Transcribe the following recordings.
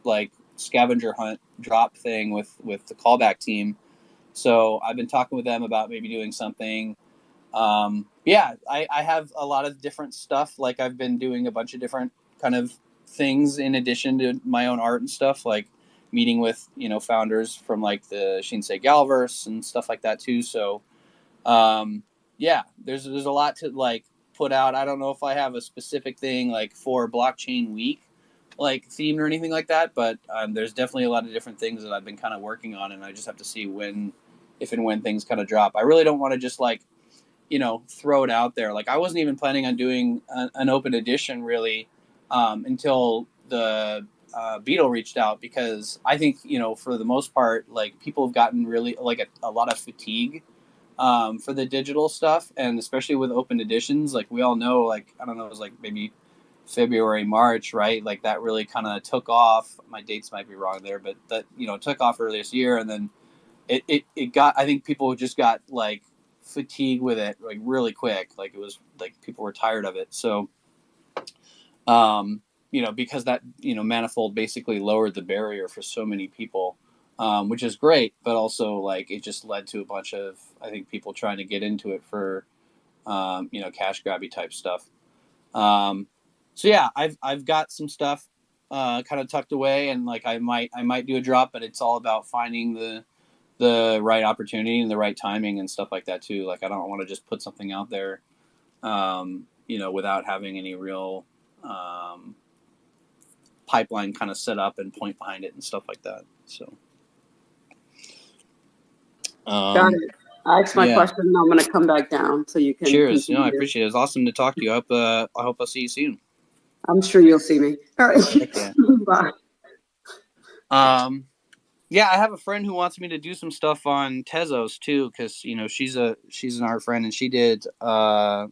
like scavenger hunt drop thing with the callback team. So I've been talking with them about maybe doing something. I have a lot of different stuff. Like I've been doing a bunch of different kind of things in addition to my own art and stuff, like meeting with, founders from like the Shinsei Galverse and stuff like that too. So, there's a lot to like put out. I don't know if I have a specific thing like for Blockchain Week, like themed or anything like that, but there's definitely a lot of different things that I've been kind of working on, and I just have to see if and when things kind of drop. I really don't want to just like, throw it out there. Like I wasn't even planning on doing an open edition really until the Beetle reached out, because I think, for the most part, like people have gotten really like a lot of fatigue for the digital stuff, and especially with open editions, like we all know, like, I don't know, it was like maybe February, March, right? Like that really kind of took off. My dates might be wrong there, but that, took off earlier this year. And then it got, I think people just got like fatigued with it like really quick. Like it was like people were tired of it. So, because that, Manifold basically lowered the barrier for so many people, which is great, but also like it just led to a bunch of, I think, people trying to get into it for, cash grabby type stuff. So yeah, I've got some stuff kind of tucked away, and like I might do a drop, but it's all about finding the right opportunity and the right timing and stuff like that too. Like I don't want to just put something out there, without having any real pipeline kind of set up and point behind it and stuff like that. So. Got it. I asked my question, and I'm going to come back down so you can. Cheers. Continue. I appreciate it. It was awesome to talk to you. I hope I'll see you soon. I'm sure you'll see me. All right. Yeah. Bye. I have a friend who wants me to do some stuff on Tezos too, because she's an art friend, and she did. Her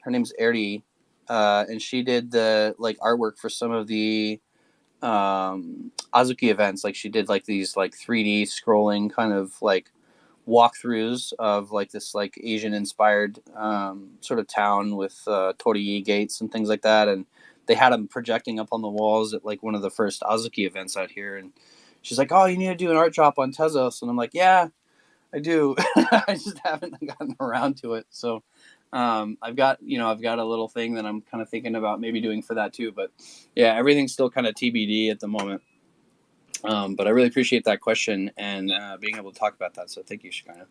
name's Erdi, and she did the like artwork for some of the Azuki events. Like she did like these like 3D scrolling kind of like walkthroughs of like this like Asian inspired sort of town with torii gates and things like that, and they had them projecting up on the walls at like one of the first Azuki events out here. And she's like, "Oh, you need to do an art drop on Tezos," and I'm like, "Yeah, I do." I just haven't gotten around to it. So I've got a little thing that I'm kind of thinking about maybe doing for that too. But yeah, everything's still kind of TBD at the moment. But I really appreciate that question and being able to talk about that. So thank you, Shekinah.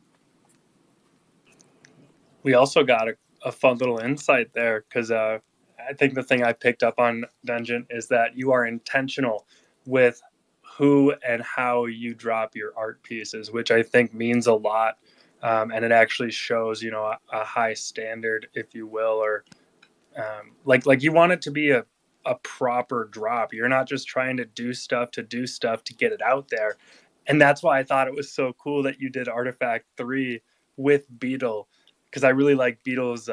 We also got a fun little insight there, because I think the thing I picked up on, Dungeon, is that you are intentional with who and how you drop your art pieces, which I think means a lot. And it actually shows, a high standard, if you will, or like you want it to be a proper drop. You're not just trying to do stuff to get it out there. And that's why I thought it was so cool that you did Artifact 3 with Beetle, because I really like Beetle's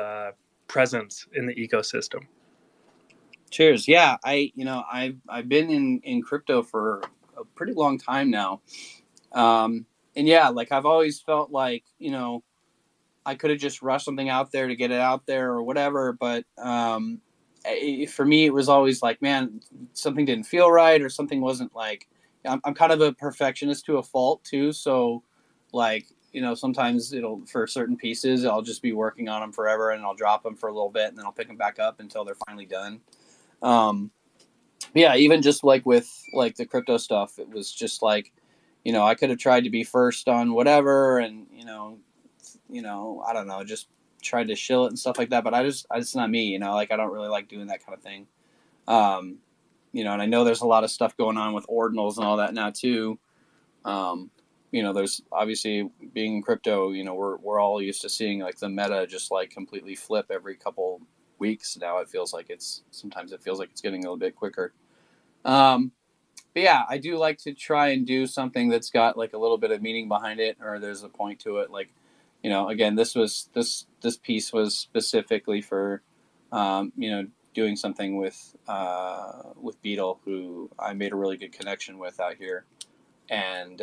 presence in the ecosystem. Cheers. Yeah, I've been in crypto for a pretty long time now. And yeah, like I've always felt like, I could have just rushed something out there to get it out there or whatever. But for me, it was always like, man, something didn't feel right, or something wasn't like, I'm kind of a perfectionist to a fault too. So like, sometimes for certain pieces, I'll just be working on them forever, and I'll drop them for a little bit, and then I'll pick them back up until they're finally done. Yeah, even just like with like the crypto stuff, it was just like, I could have tried to be first on whatever, and I don't know, just tried to shill it and stuff like that. But it's not me, like I don't really like doing that kind of thing. And I know there's a lot of stuff going on with ordinals and all that now too. There's obviously, being in crypto, we're all used to seeing like the meta just like completely flip every couple weeks. Now it feels like it's getting a little bit quicker. But yeah, I do like to try and do something that's got like a little bit of meaning behind it, or there's a point to it. Like, again, this piece was specifically for, doing something with Beetle, who I made a really good connection with out here. And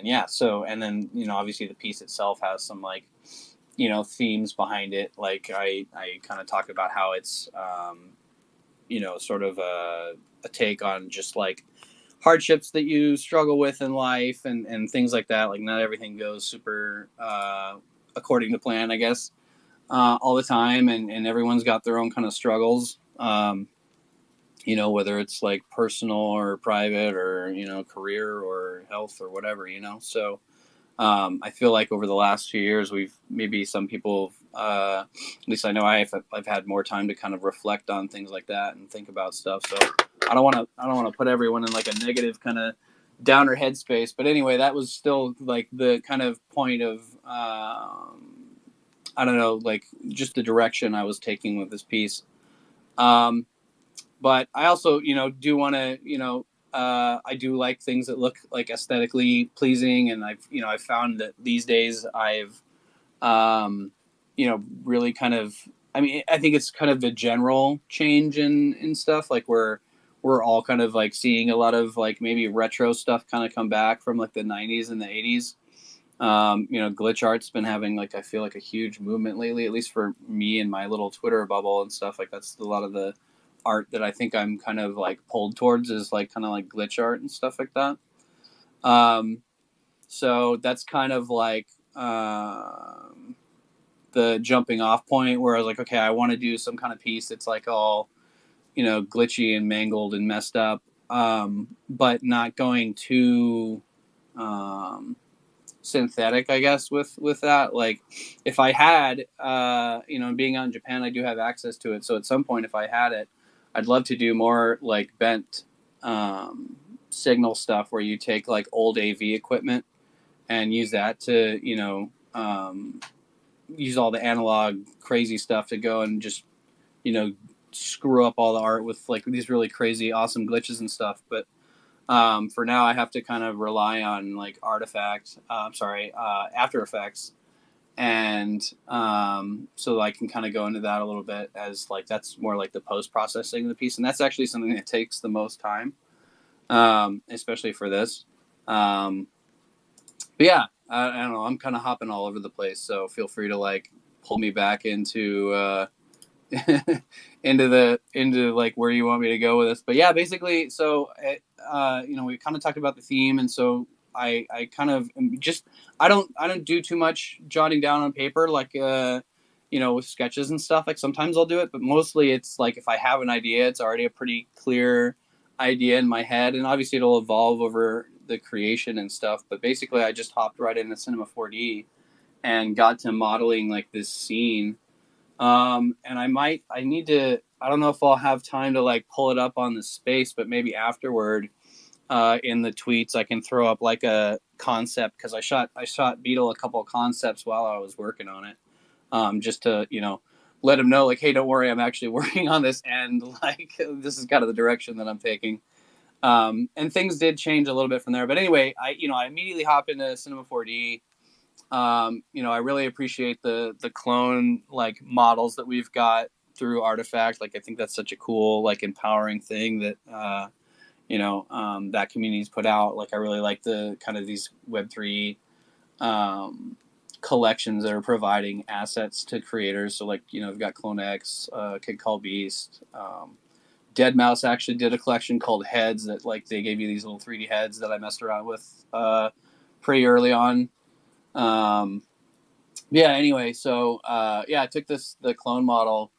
yeah, so, and then, obviously the piece itself has some like, themes behind it. Like I kind of talk about how it's, sort of a take on just like hardships that you struggle with in life and things like that. Like not everything goes super according to plan, I guess, all the time, and everyone's got their own kind of struggles. You know, whether it's like personal or private or, you know, career or health or whatever, you know. So I feel like over the last few years, we've maybe some people, at least I know I've had more time to kind of reflect on things like that and think about stuff. So I don't want to put everyone in like a negative kind of downer headspace. But anyway, that was still like the kind of point of, I don't know, like just the direction I was taking with this piece. But I also, you know, do want to, you know, I do like things that look like aesthetically pleasing. And I've found that these days I've, you know, really kind of, I mean, I think it's kind of a general change in stuff. Like we're all kind of like seeing a lot of like maybe retro stuff kind of come back from like the 90s and the 80s. You know, glitch art's been having like, I feel like a huge movement lately, at least for me and my little Twitter bubble and stuff. Like that's a lot of the art that I think I'm kind of like pulled towards is like kind of like glitch art and stuff like that. So that's kind of like the jumping off point where I was like, okay, I want to do some kind of piece that's like all, you know, glitchy and mangled and messed up, but not going too synthetic, I guess, with that. Like if I had, you know, being out in Japan, I do have access to it. So at some point, if I had it, I'd love to do more like bent signal stuff where you take like old AV equipment and use that to, you know, use all the analog crazy stuff to go and just, you know, screw up all the art with like these really crazy, awesome glitches and stuff. But for now, I have to kind of rely on like After Effects. And so I can kind of go into that a little bit as like that's more like the post-processing of the piece, and that's actually something that takes the most time, especially for this. But yeah, I don't know, I'm kind of hopping all over the place, so feel free to like pull me back into into like where you want me to go with this. But yeah, basically, so you know, we kind of talked about the theme, and so I kind of just I don't do too much jotting down on paper like you know, with sketches and stuff. Like sometimes I'll do it, but mostly it's like if I have an idea, it's already a pretty clear idea in my head, and obviously it'll evolve over the creation and stuff. But basically, I just hopped right into Cinema 4D and got to modeling like this scene. And I need to, I don't know if I'll have time to like pull it up on the space, but maybe afterward, in the tweets, I can throw up like a concept. Cause I shot Beetle a couple of concepts while I was working on it. Just to, you know, let him know like, hey, don't worry, I'm actually working on this. And like, this is kind of the direction that I'm taking. And things did change a little bit from there, but anyway, I immediately hop into Cinema 4D. You know, I really appreciate the clone like models that we've got through Artifact. Like, I think that's such a cool, like empowering thing that, you know, that community's put out. Like, I really like the kind of these Web3, collections that are providing assets to creators. So like, you know, we've got CloneX, Kid Call Beast, Dead Mouse actually did a collection called Heads that like they gave you these little 3D heads that I messed around with, pretty early on. Yeah, anyway, so yeah, I took the clone model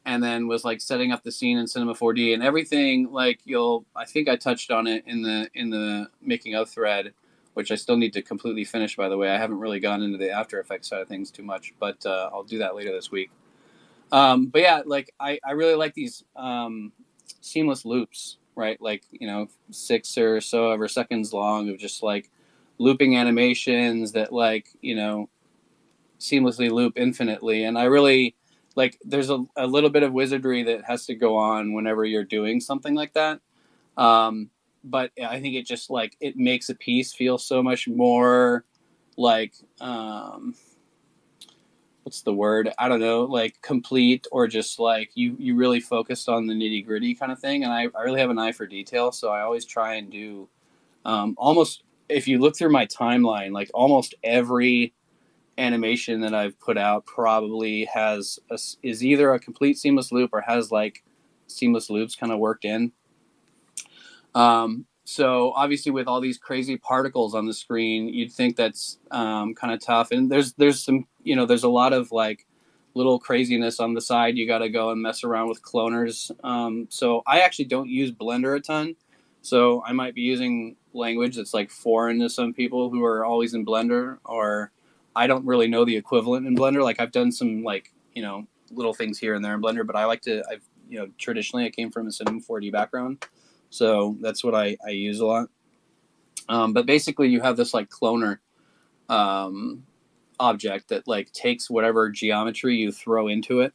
and then was like setting up the scene in Cinema 4D and everything. Like I think I touched on it in the making of thread, which I still need to completely finish, by the way. I haven't really gone into the After Effects side of things too much, but I'll do that later this week. But yeah, like I really like these seamless loops, right? Like, you know, 6 or so ever seconds long of just like looping animations that like, you know, seamlessly loop infinitely. And I really like there's a little bit of wizardry that has to go on whenever you're doing something like that. But I think it just like it makes a piece feel so much more like what's the word? I don't know, like complete, or just like you really focused on the nitty gritty kind of thing. And I really have an eye for detail, so I always try and do almost, if you look through my timeline, like almost every animation that I've put out probably is either a complete seamless loop or has like seamless loops kind of worked in. So obviously with all these crazy particles on the screen, you'd think that's kind of tough. And there's some, there's a lot of like little craziness on the side. You got to go and mess around with cloners. So I actually don't use Blender a ton. So I might be using language that's like foreign to some people who are always in Blender, or I don't really know the equivalent in Blender. Like I've done some like, little things here and there in Blender, but traditionally I came from a Cinema 4D background. So that's what I use a lot. But basically you have this like cloner object that like takes whatever geometry you throw into it,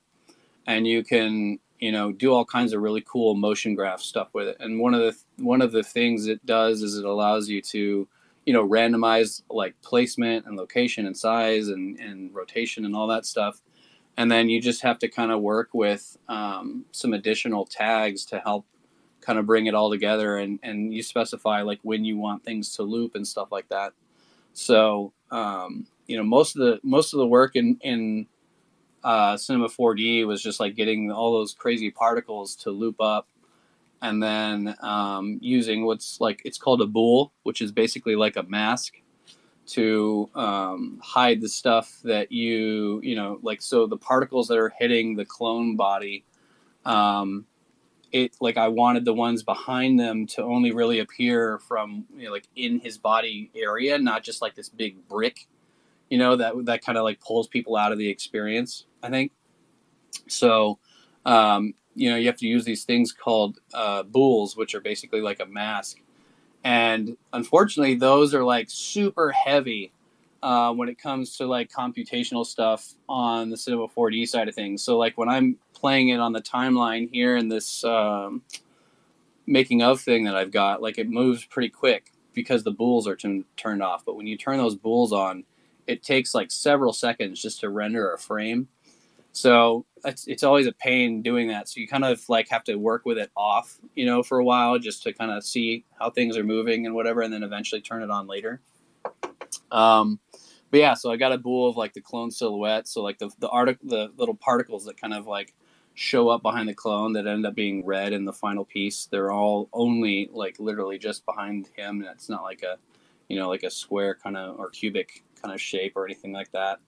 and you can, do all kinds of really cool motion graph stuff with it. And one of the things it does is it allows you to, randomize like placement and location and size and rotation and all that stuff. And then you just have to kind of work with some additional tags to help kind of bring it all together, and you specify like when you want things to loop and stuff like that. So most of the work in Cinema 4D was just like getting all those crazy particles to loop up, and then using what's like, it's called a bool, which is basically like a mask to hide the stuff that like, so the particles that are hitting the clone body, I wanted the ones behind them to only really appear from like in his body area, not just like this big brick, that kind of like pulls people out of the experience, I think. So you have to use these things called bools, which are basically like a mask, and unfortunately those are like super heavy when it comes to like computational stuff on the Cinema 4D side of things. So like when I'm playing it on the timeline here in this making of thing that I've got, like it moves pretty quick because the bools are turned off. But when you turn those bools on, it takes like several seconds just to render a frame. So it's always a pain doing that. So you kind of like have to work with it off, for a while, just to kind of see how things are moving and whatever, and then eventually turn it on later. But yeah, so I got a bool of like the clone silhouette. So like the little particles that kind of like show up behind the clone that end up being red in the final piece, they're all only like literally just behind him, and it's not like a, like a square kind of or cubic kind of shape or anything like that.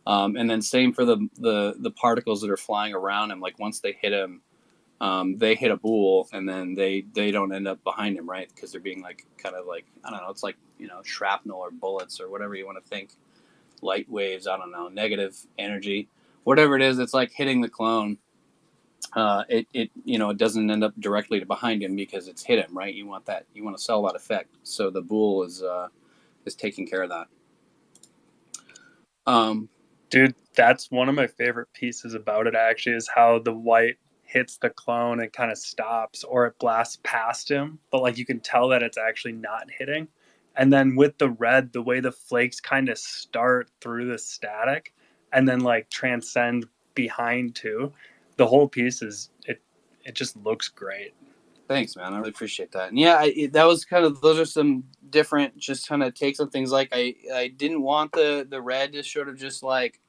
And then same for the particles that are flying around him. Like once they hit him, they hit a bool, and then they don't end up behind him, right? Because they're being like kind of like, I don't know, it's like shrapnel or bullets or whatever you want to think, light waves, I don't know, negative energy, whatever it is. It's like hitting the clone. It doesn't end up directly behind him because it's hit him, right? You want to sell that effect. So the bool is taking care of that. Dude, that's one of my favorite pieces about it, actually, is how the white hits the clone and kind of stops, or it blasts past him, but like you can tell that it's actually not hitting. And then with the red, the way the flakes kind of start through the static and then like transcend behind too, the whole piece it just looks great. Thanks, man. I really appreciate that. And yeah, that was kind of, those are some different just kind of takes on things. Like I didn't want the red to sort of just like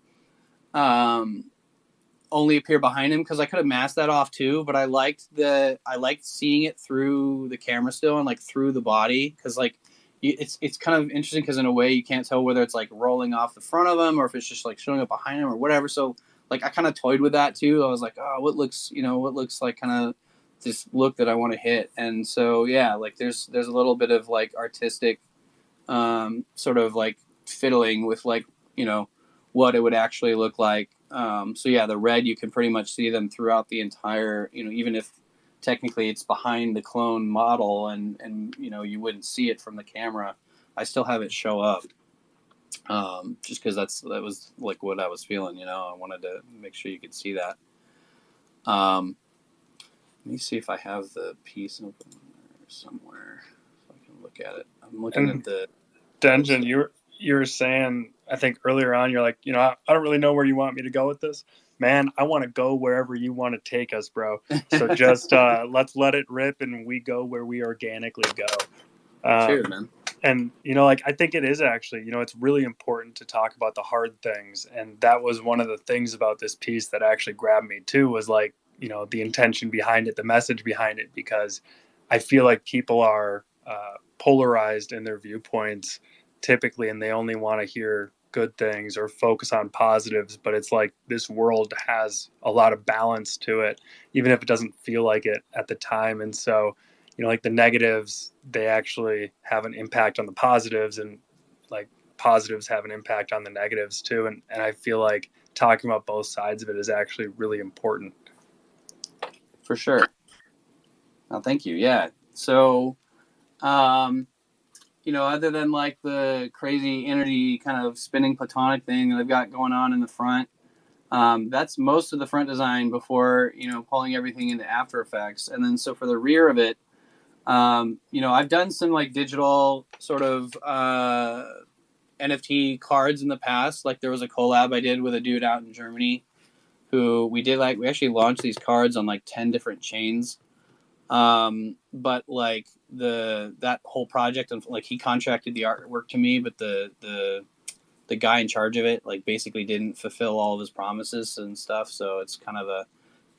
only appear behind him, because I could have masked that off too, but I liked seeing it through the camera still and like through the body, because like it's kind of interesting, because in a way you can't tell whether it's like rolling off the front of him or if it's just like showing up behind him or whatever. So like I kind of toyed with that too. I was like, oh, what looks like kind of this look that I want to hit. And so yeah, like there's a little bit of like artistic sort of like fiddling with like what it would actually look like. So yeah, the red, you can pretty much see them throughout the entire, even if technically it's behind the clone model and you wouldn't see it from the camera, I still have it show up. Just because that was like what I was feeling, I wanted to make sure you could see that. Let me see if I have the piece open somewhere so I can look at it. I'm looking at the Dungeon. You were saying, I think earlier on, you're like, I don't really know where you want me to go with this. Man, I want to go wherever you want to take us, bro. So just let's let it rip, and we go where we organically go. Cheers, man. And, I think it is actually, it's really important to talk about the hard things. And that was one of the things about this piece that actually grabbed me too, was like, the intention behind it, the message behind it, because I feel like people are polarized in their viewpoints typically, and they only want to hear good things or focus on positives. But it's like this world has a lot of balance to it, even if it doesn't feel like it at the time. And so, like the negatives, they actually have an impact on the positives, and like positives have an impact on the negatives too. And I feel like talking about both sides of it is actually really important. For sure. Oh, thank you. Yeah. So, other than like the crazy energy kind of spinning platonic thing that I've got going on in the front, that's most of the front design before, pulling everything into After Effects. And then so for the rear of it, I've done some like digital sort of NFT cards in the past. Like there was a collab I did with a dude out in Germany who we actually launched these cards on like 10 different chains. But like that whole project, and like he contracted the artwork to me, but the guy in charge of it like basically didn't fulfill all of his promises and stuff. So it's kind of a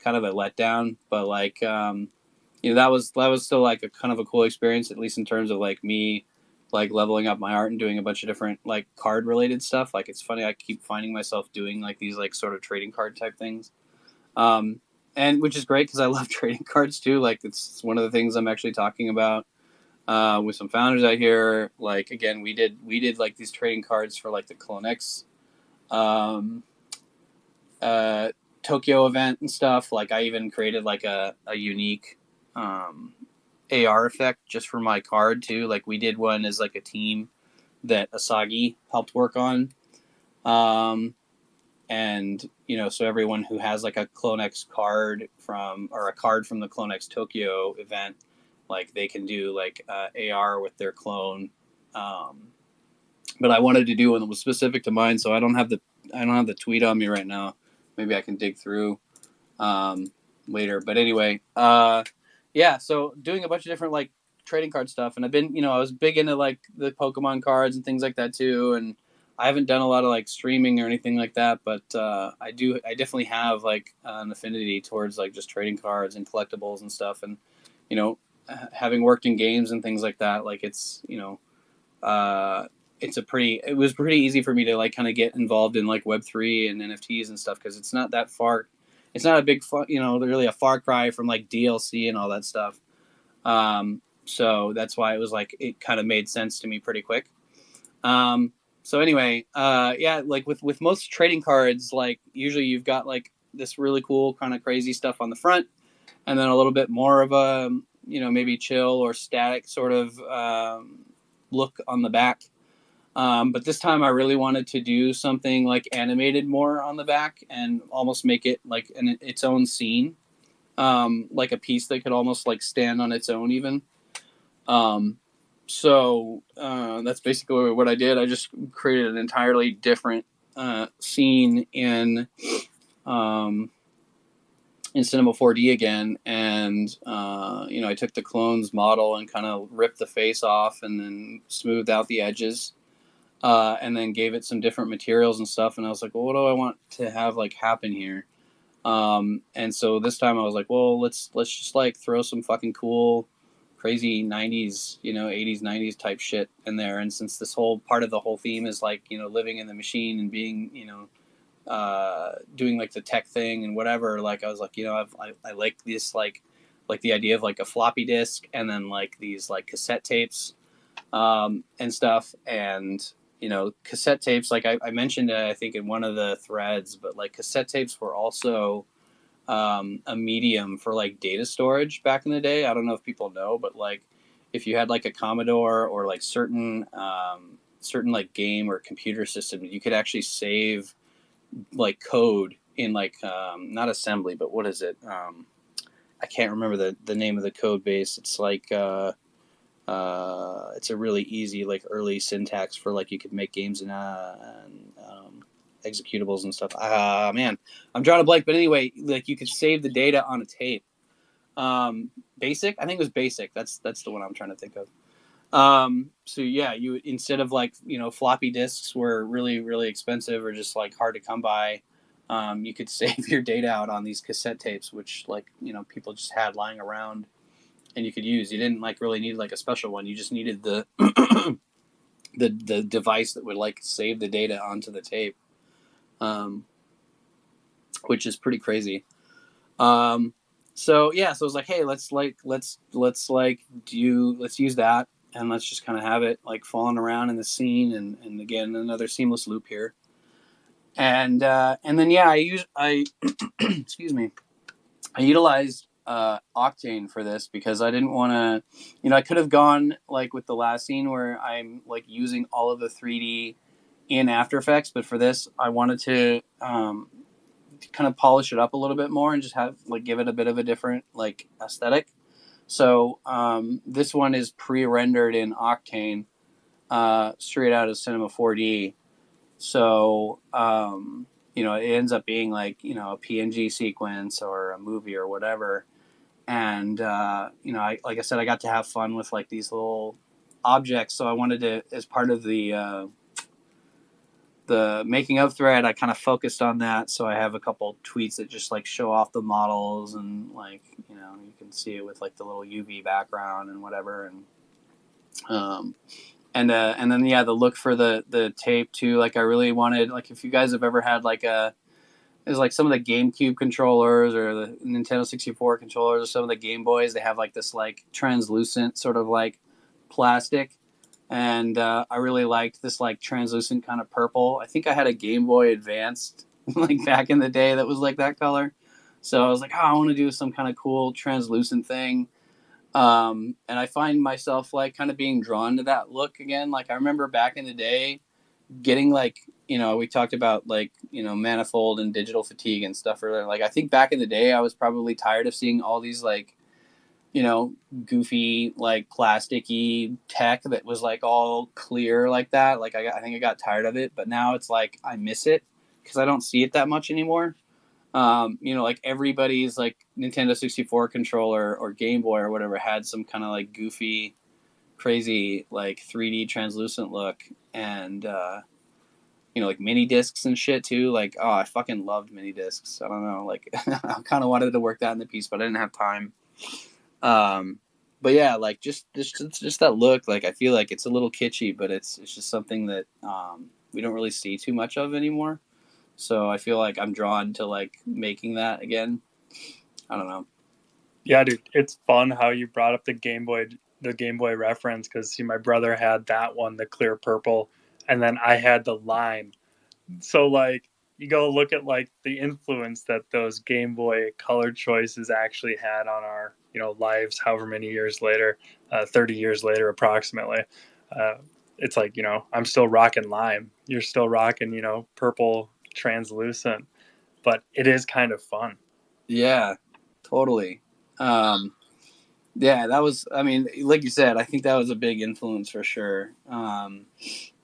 letdown. But like that was still like a kind of a cool experience, at least in terms of like me like leveling up my art and doing a bunch of different like card related stuff. Like it's funny, I keep finding myself doing like these like sort of trading card type things. And which is great because I love trading cards too. Like it's one of the things I'm actually talking about with some founders out here. Like again, we did like these trading cards for like the CloneX Tokyo event and stuff. Like I even created like a unique AR effect just for my card too. Like we did one as like a team that Asagi helped work on. And so everyone who has like a CloneX card or a card from the CloneX Tokyo event, like they can do like AR with their clone. But I wanted to do one that was specific to mine, so I don't have the tweet on me right now. Maybe I can dig through later. But anyway, yeah. So doing a bunch of different like trading card stuff, and I've been, I was big into like the Pokemon cards and things like that too, and I haven't done a lot of like streaming or anything like that, but I definitely have like an affinity towards like just trading cards and collectibles and stuff. And, having worked in games and things like that, like it's, it was pretty easy for me to like kind of get involved in like Web3 and NFTs and stuff. Cause it's not that far. It's not a big, really a far cry from like DLC and all that stuff. So that's why it was like, it kind of made sense to me pretty quick. So anyway, yeah, like with most trading cards, like usually you've got like this really cool kind of crazy stuff on the front, and then a little bit more of a, maybe chill or static sort of look on the back. But this time I really wanted to do something like animated more on the back and almost make it like its own scene, like a piece that could almost like stand on its own even. So that's basically what I did. I just created an entirely different scene in Cinema 4D again, and I took the clone's model and kind of ripped the face off, and then smoothed out the edges, and then gave it some different materials and stuff. And I was like, well, what do I want to have like happen here? And so this time I was like, well, let's just like throw some fucking cool, crazy 90s, 80s, 90s type shit in there. And since this whole part of the whole theme is like, living in the machine and being, doing like the tech thing and whatever, like I was like, I like this, like the idea of like a floppy disk and then like these like cassette tapes and stuff. And, cassette tapes, like I mentioned it, I think in one of the threads, but like cassette tapes were also a medium for like data storage back in the day. I don't know if people know, but like if you had like a Commodore or like certain like game or computer system, you could actually save like code in like not assembly, but what is it? I can't remember the name of the code base. It's like it's a really easy like early syntax for like you could make games and executables and stuff. Man, I'm drawing a blank, but anyway, like you could save the data on a tape. Basic, I think it was Basic. That's the one I'm trying to think of. So yeah, you instead of like floppy disks were really really expensive or just like hard to come by, you could save your data out on these cassette tapes, which like people just had lying around. and you could use. You didn't like really need like a special one. You just needed the the device that would like save the data onto the tape, which is pretty crazy. So yeah, so I was like, hey, let's use that, and let's just kind of have it like falling around in the scene, and again another seamless loop here, and then yeah, I excuse me, I utilized Octane for this because I didn't want to, I could have gone like with the last scene where I'm like using all of the 3D in After Effects, but for this I wanted to kind of polish it up a little bit more and just have like give it a bit of a different like aesthetic. So this one is pre-rendered in Octane, straight out of Cinema 4D. So it ends up being like a PNG sequence or a movie or whatever. And like I said, I got to have fun with like these little objects. So I wanted to, as part of the making of thread, I kind of focused on that. So I have a couple tweets that just like show off the models, and like you can see it with like the little UV background and whatever, and then yeah, the look for the tape too. Like I really wanted, like, if you guys have ever had like is like some of the GameCube controllers or the Nintendo 64 controllers or some of the Game Boys, they have like this like translucent sort of like plastic. And I really liked this like translucent kind of purple. I think I had a Game Boy Advanced like back in the day that was like that color. So I was like, oh, I want to do some kind of cool translucent thing. And I find myself like kind of being drawn to that look again. Like I remember back in the day getting like, we talked about like, manifold and digital fatigue and stuff earlier. Like I think back in the day I was probably tired of seeing all these like, goofy, like plasticky tech that was like all clear like that. Like I think I got tired of it, but now it's like I miss it because I don't see it that much anymore. Like everybody's like Nintendo 64 controller or Game Boy or whatever had some kind of like goofy, crazy like 3D translucent look, and like mini discs and shit too. Like, oh, I fucking loved mini discs. I don't know, like I kind of wanted to work that in the piece, but I didn't have time. But yeah, like just that look, like I feel like it's a little kitschy, but it's just something that we don't really see too much of anymore. So I feel like I'm drawn to like making that again. I don't know. Yeah, dude, it's fun how you brought up the Game Boy reference, because see, my brother had that one, the clear purple, and then I had the lime. So like you go look at like the influence that those Game Boy color choices actually had on our lives, however many years later, 30 years later approximately. It's like, I'm still rocking lime, you're still rocking purple translucent, but it is kind of fun. Yeah, totally. Yeah, that was, I mean, like you said, I think that was a big influence for sure.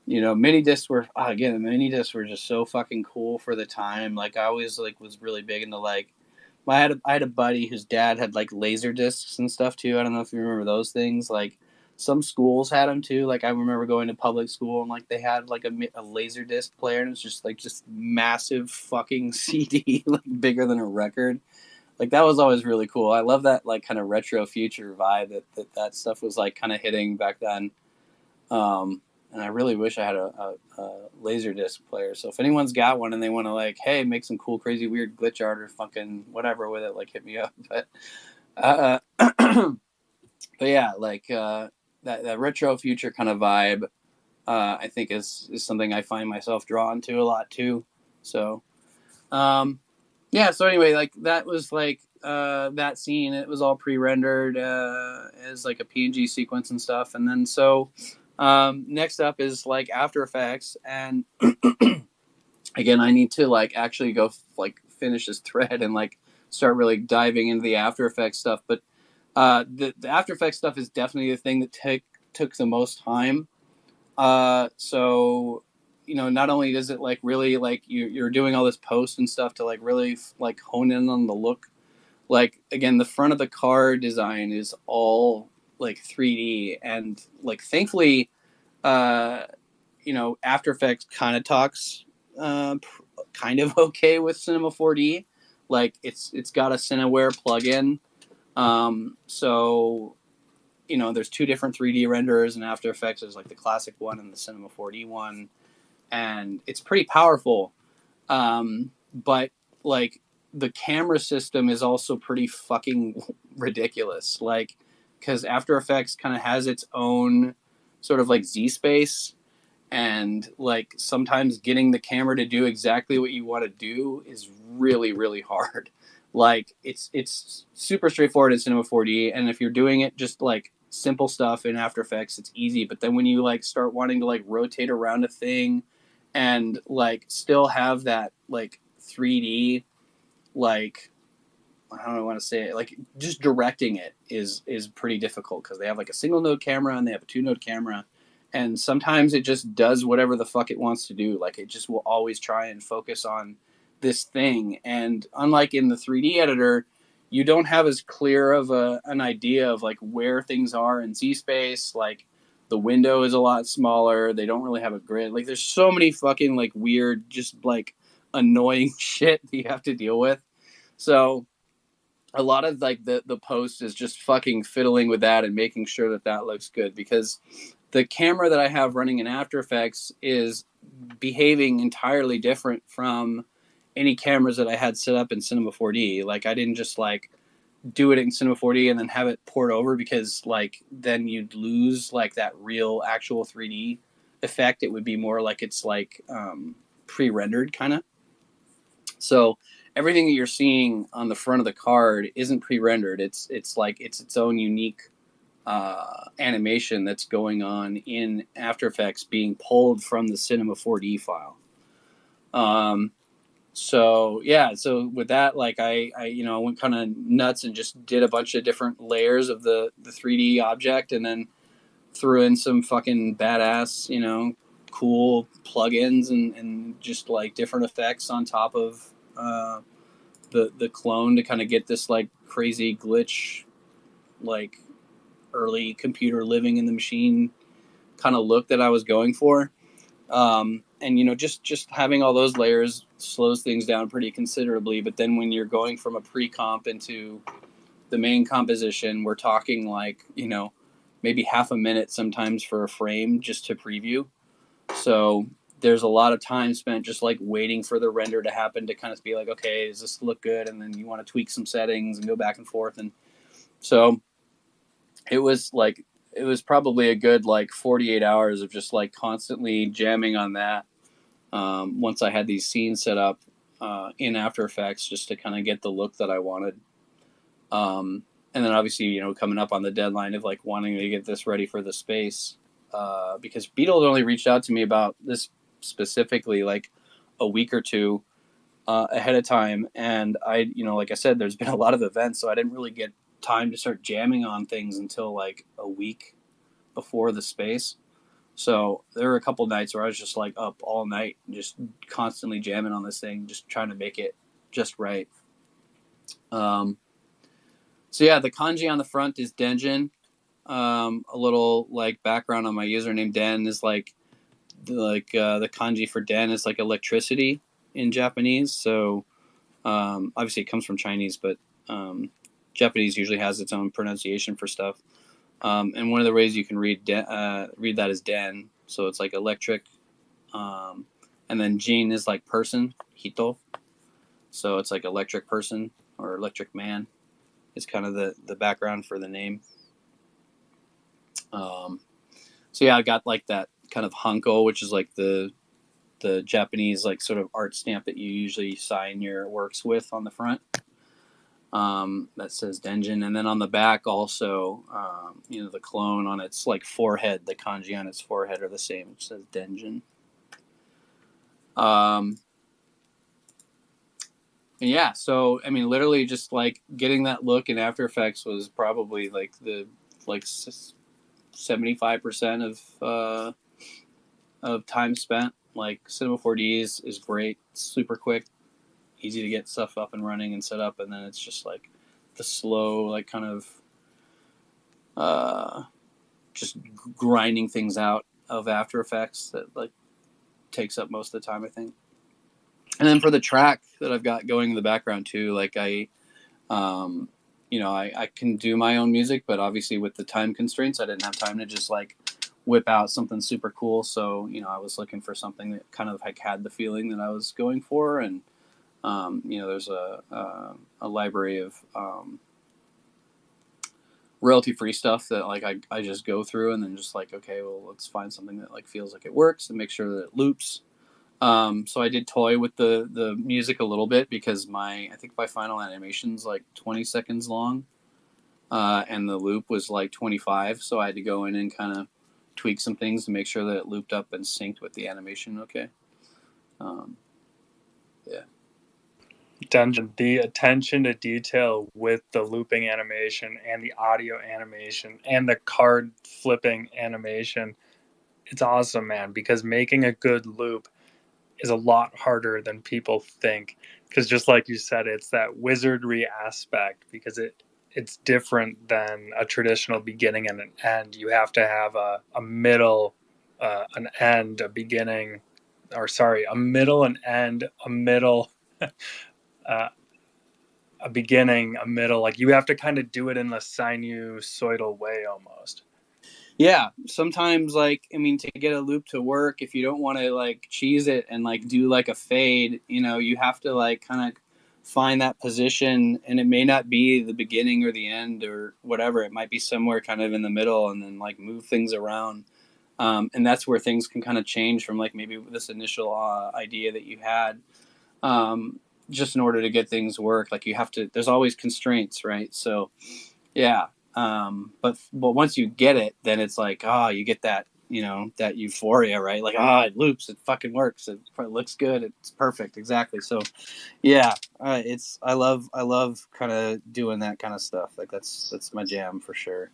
Mini discs were, again, the mini discs were just so fucking cool for the time. Like I always like was really big into like, I had a buddy whose dad had like laser discs and stuff too. I don't know if you remember those things. Like some schools had them too. Like I remember going to public school and like they had like a laser disc player, and it was just massive fucking CD, like bigger than a record. Like that was always really cool. I love that like kind of retro future vibe that stuff was like kind of hitting back then. And I really wish I had a laser disc player. So if anyone's got one and they want to like, hey, make some cool, crazy, weird glitch art or fucking whatever with it, like hit me up. But but yeah, like that retro future kind of vibe, I think is something I find myself drawn to a lot too. So yeah. So anyway, like that was like that scene. It was all pre-rendered as like a PNG sequence and stuff, and then so. Next up is like After Effects, and again, I need to like actually go like finish this thread and like start really diving into the After Effects stuff. But the After Effects stuff is definitely the thing that took the most time. So not only does it like really like you're doing all this post and stuff to like really like hone in on the look. Like again, the front of the car design is all like 3D, and like thankfully After Effects kind of talks kind of okay with Cinema 4D. Like it's got a Cineware plugin, so you know, there's two different 3D renderers in After Effects. There's like the classic one and the Cinema 4D one, and it's pretty powerful. But like the camera system is also pretty fucking ridiculous. Like, because After Effects kind of has its own sort of like Z space, and like sometimes getting the camera to do exactly what you want to do is really, really hard. Like it's super straightforward in Cinema 4D, and if you're doing it just like simple stuff in After Effects, it's easy. But then when you like start wanting to like rotate around a thing and like still have that like 3D, like I don't know want to say it, like just directing it is pretty difficult because they have like a single node camera and they have a 2-node camera, and sometimes it just does whatever the fuck it wants to do. Like it just will always try and focus on this thing, and unlike in the 3D editor, you don't have as clear of an idea of like where things are in Z space. Like the window is a lot smaller. They don't really have a grid. Like there's so many fucking like weird, just like annoying shit that you have to deal with. So a lot of like the post is just fucking fiddling with that and making sure that that looks good, because the camera that I have running in After Effects is behaving entirely different from any cameras that I had set up in Cinema 4D. Like I didn't just like do it in Cinema 4D and then have it port over, because like then you'd lose like that real actual 3D effect. It would be more like it's like pre-rendered kind of. So everything that you're seeing on the front of the card isn't pre-rendered. It's like it's its own unique animation that's going on in After Effects, being pulled from the Cinema 4D file. So yeah, so with that, like I you know, went kind of nuts and just did a bunch of different layers of the 3D object, and then threw in some fucking badass, you know, cool plugins and just like different effects on top of the clone to kind of get this like crazy glitch, like early computer living in the machine kind of look that I was going for. And you know, just having all those layers slows things down pretty considerably. But then when you're going from a pre-comp into the main composition, we're talking like, you know, maybe half a minute sometimes for a frame just to preview. So there's a lot of time spent just like waiting for the render to happen to kind of be like, okay, does this look good? And then you want to tweak some settings and go back and forth. And so it was probably a good like 48 hours of just like constantly jamming on that. Once I had these scenes set up in After Effects, just to kind of get the look that I wanted. And then obviously, you know, coming up on the deadline of like wanting to get this ready for the space, because Beetle only reached out to me about this specifically like a week or two ahead of time. And I, you know, like I said, there's been a lot of events, so I didn't really get time to start jamming on things until like a week before the space. So there were a couple nights where I was just like up all night, just constantly jamming on this thing, just trying to make it just right. So yeah, the kanji on the front is Denjin. A little like background on my username, Den is like the kanji for Den is like electricity in Japanese. So obviously it comes from Chinese, but Japanese usually has its own pronunciation for stuff. And one of the ways you can read that is Den. So it's like electric. And then Jin is like person, Hito. So it's like electric person or electric man. It's kind of the background for the name. So yeah, I got like that kind of hanko, which is like the Japanese like sort of art stamp that you usually sign your works with on the front. That says Denjin, and then on the back also, you know, the clone on its like forehead, the kanji on its forehead are the same, which says Denjin. And yeah, so I mean, literally just like getting that look in After Effects was probably like the 75% of time spent. Like Cinema 4D is great, it's super quick, easy to get stuff up and running and set up, and then it's just like the slow, like kind of just grinding things out of After Effects that like takes up most of the time, I think. And then for the track that I've got going in the background too, like I I can do my own music, but obviously with the time constraints, I didn't have time to just like whip out something super cool. So, I was looking for something that kind of like had the feeling that I was going for. And, there's a library of royalty-free stuff that like I just go through and then just like, okay, well, let's find something that like feels like it works and make sure that it loops. So I did toy with the music a little bit because I think my final animation's like 20 seconds long, and the loop was like 25. So I had to go in and kind of tweak some things to make sure that it looped up and synced with the animation. Okay. Yeah. Dungeon, the attention to detail with the looping animation and the audio animation and the card flipping animation, it's awesome, man, because making a good loop is a lot harder than people think, because just like you said, it's that wizardry aspect, because it's different than a traditional beginning and an end. You have to have a middle, an end, a beginning, or sorry, a middle, an end, a middle, a beginning, a middle. Like, you have to kind of do it in the sinusoidal way almost. Yeah, sometimes like to get a loop to work, if you don't want to like cheese it and like do like a fade, you have to like kind of find that position, and it may not be the beginning or the end or whatever. It might be somewhere kind of in the middle, and then like move things around. And that's where things can kind of change from like maybe this initial idea that you had, just in order to get things work. Like there's always constraints, right? So yeah. But once you get it, then it's like, you get that, that euphoria, right? Like, it loops, it fucking works. It looks good. It's perfect. Exactly. So yeah, I love kind of doing that kind of stuff. Like that's my jam for sure.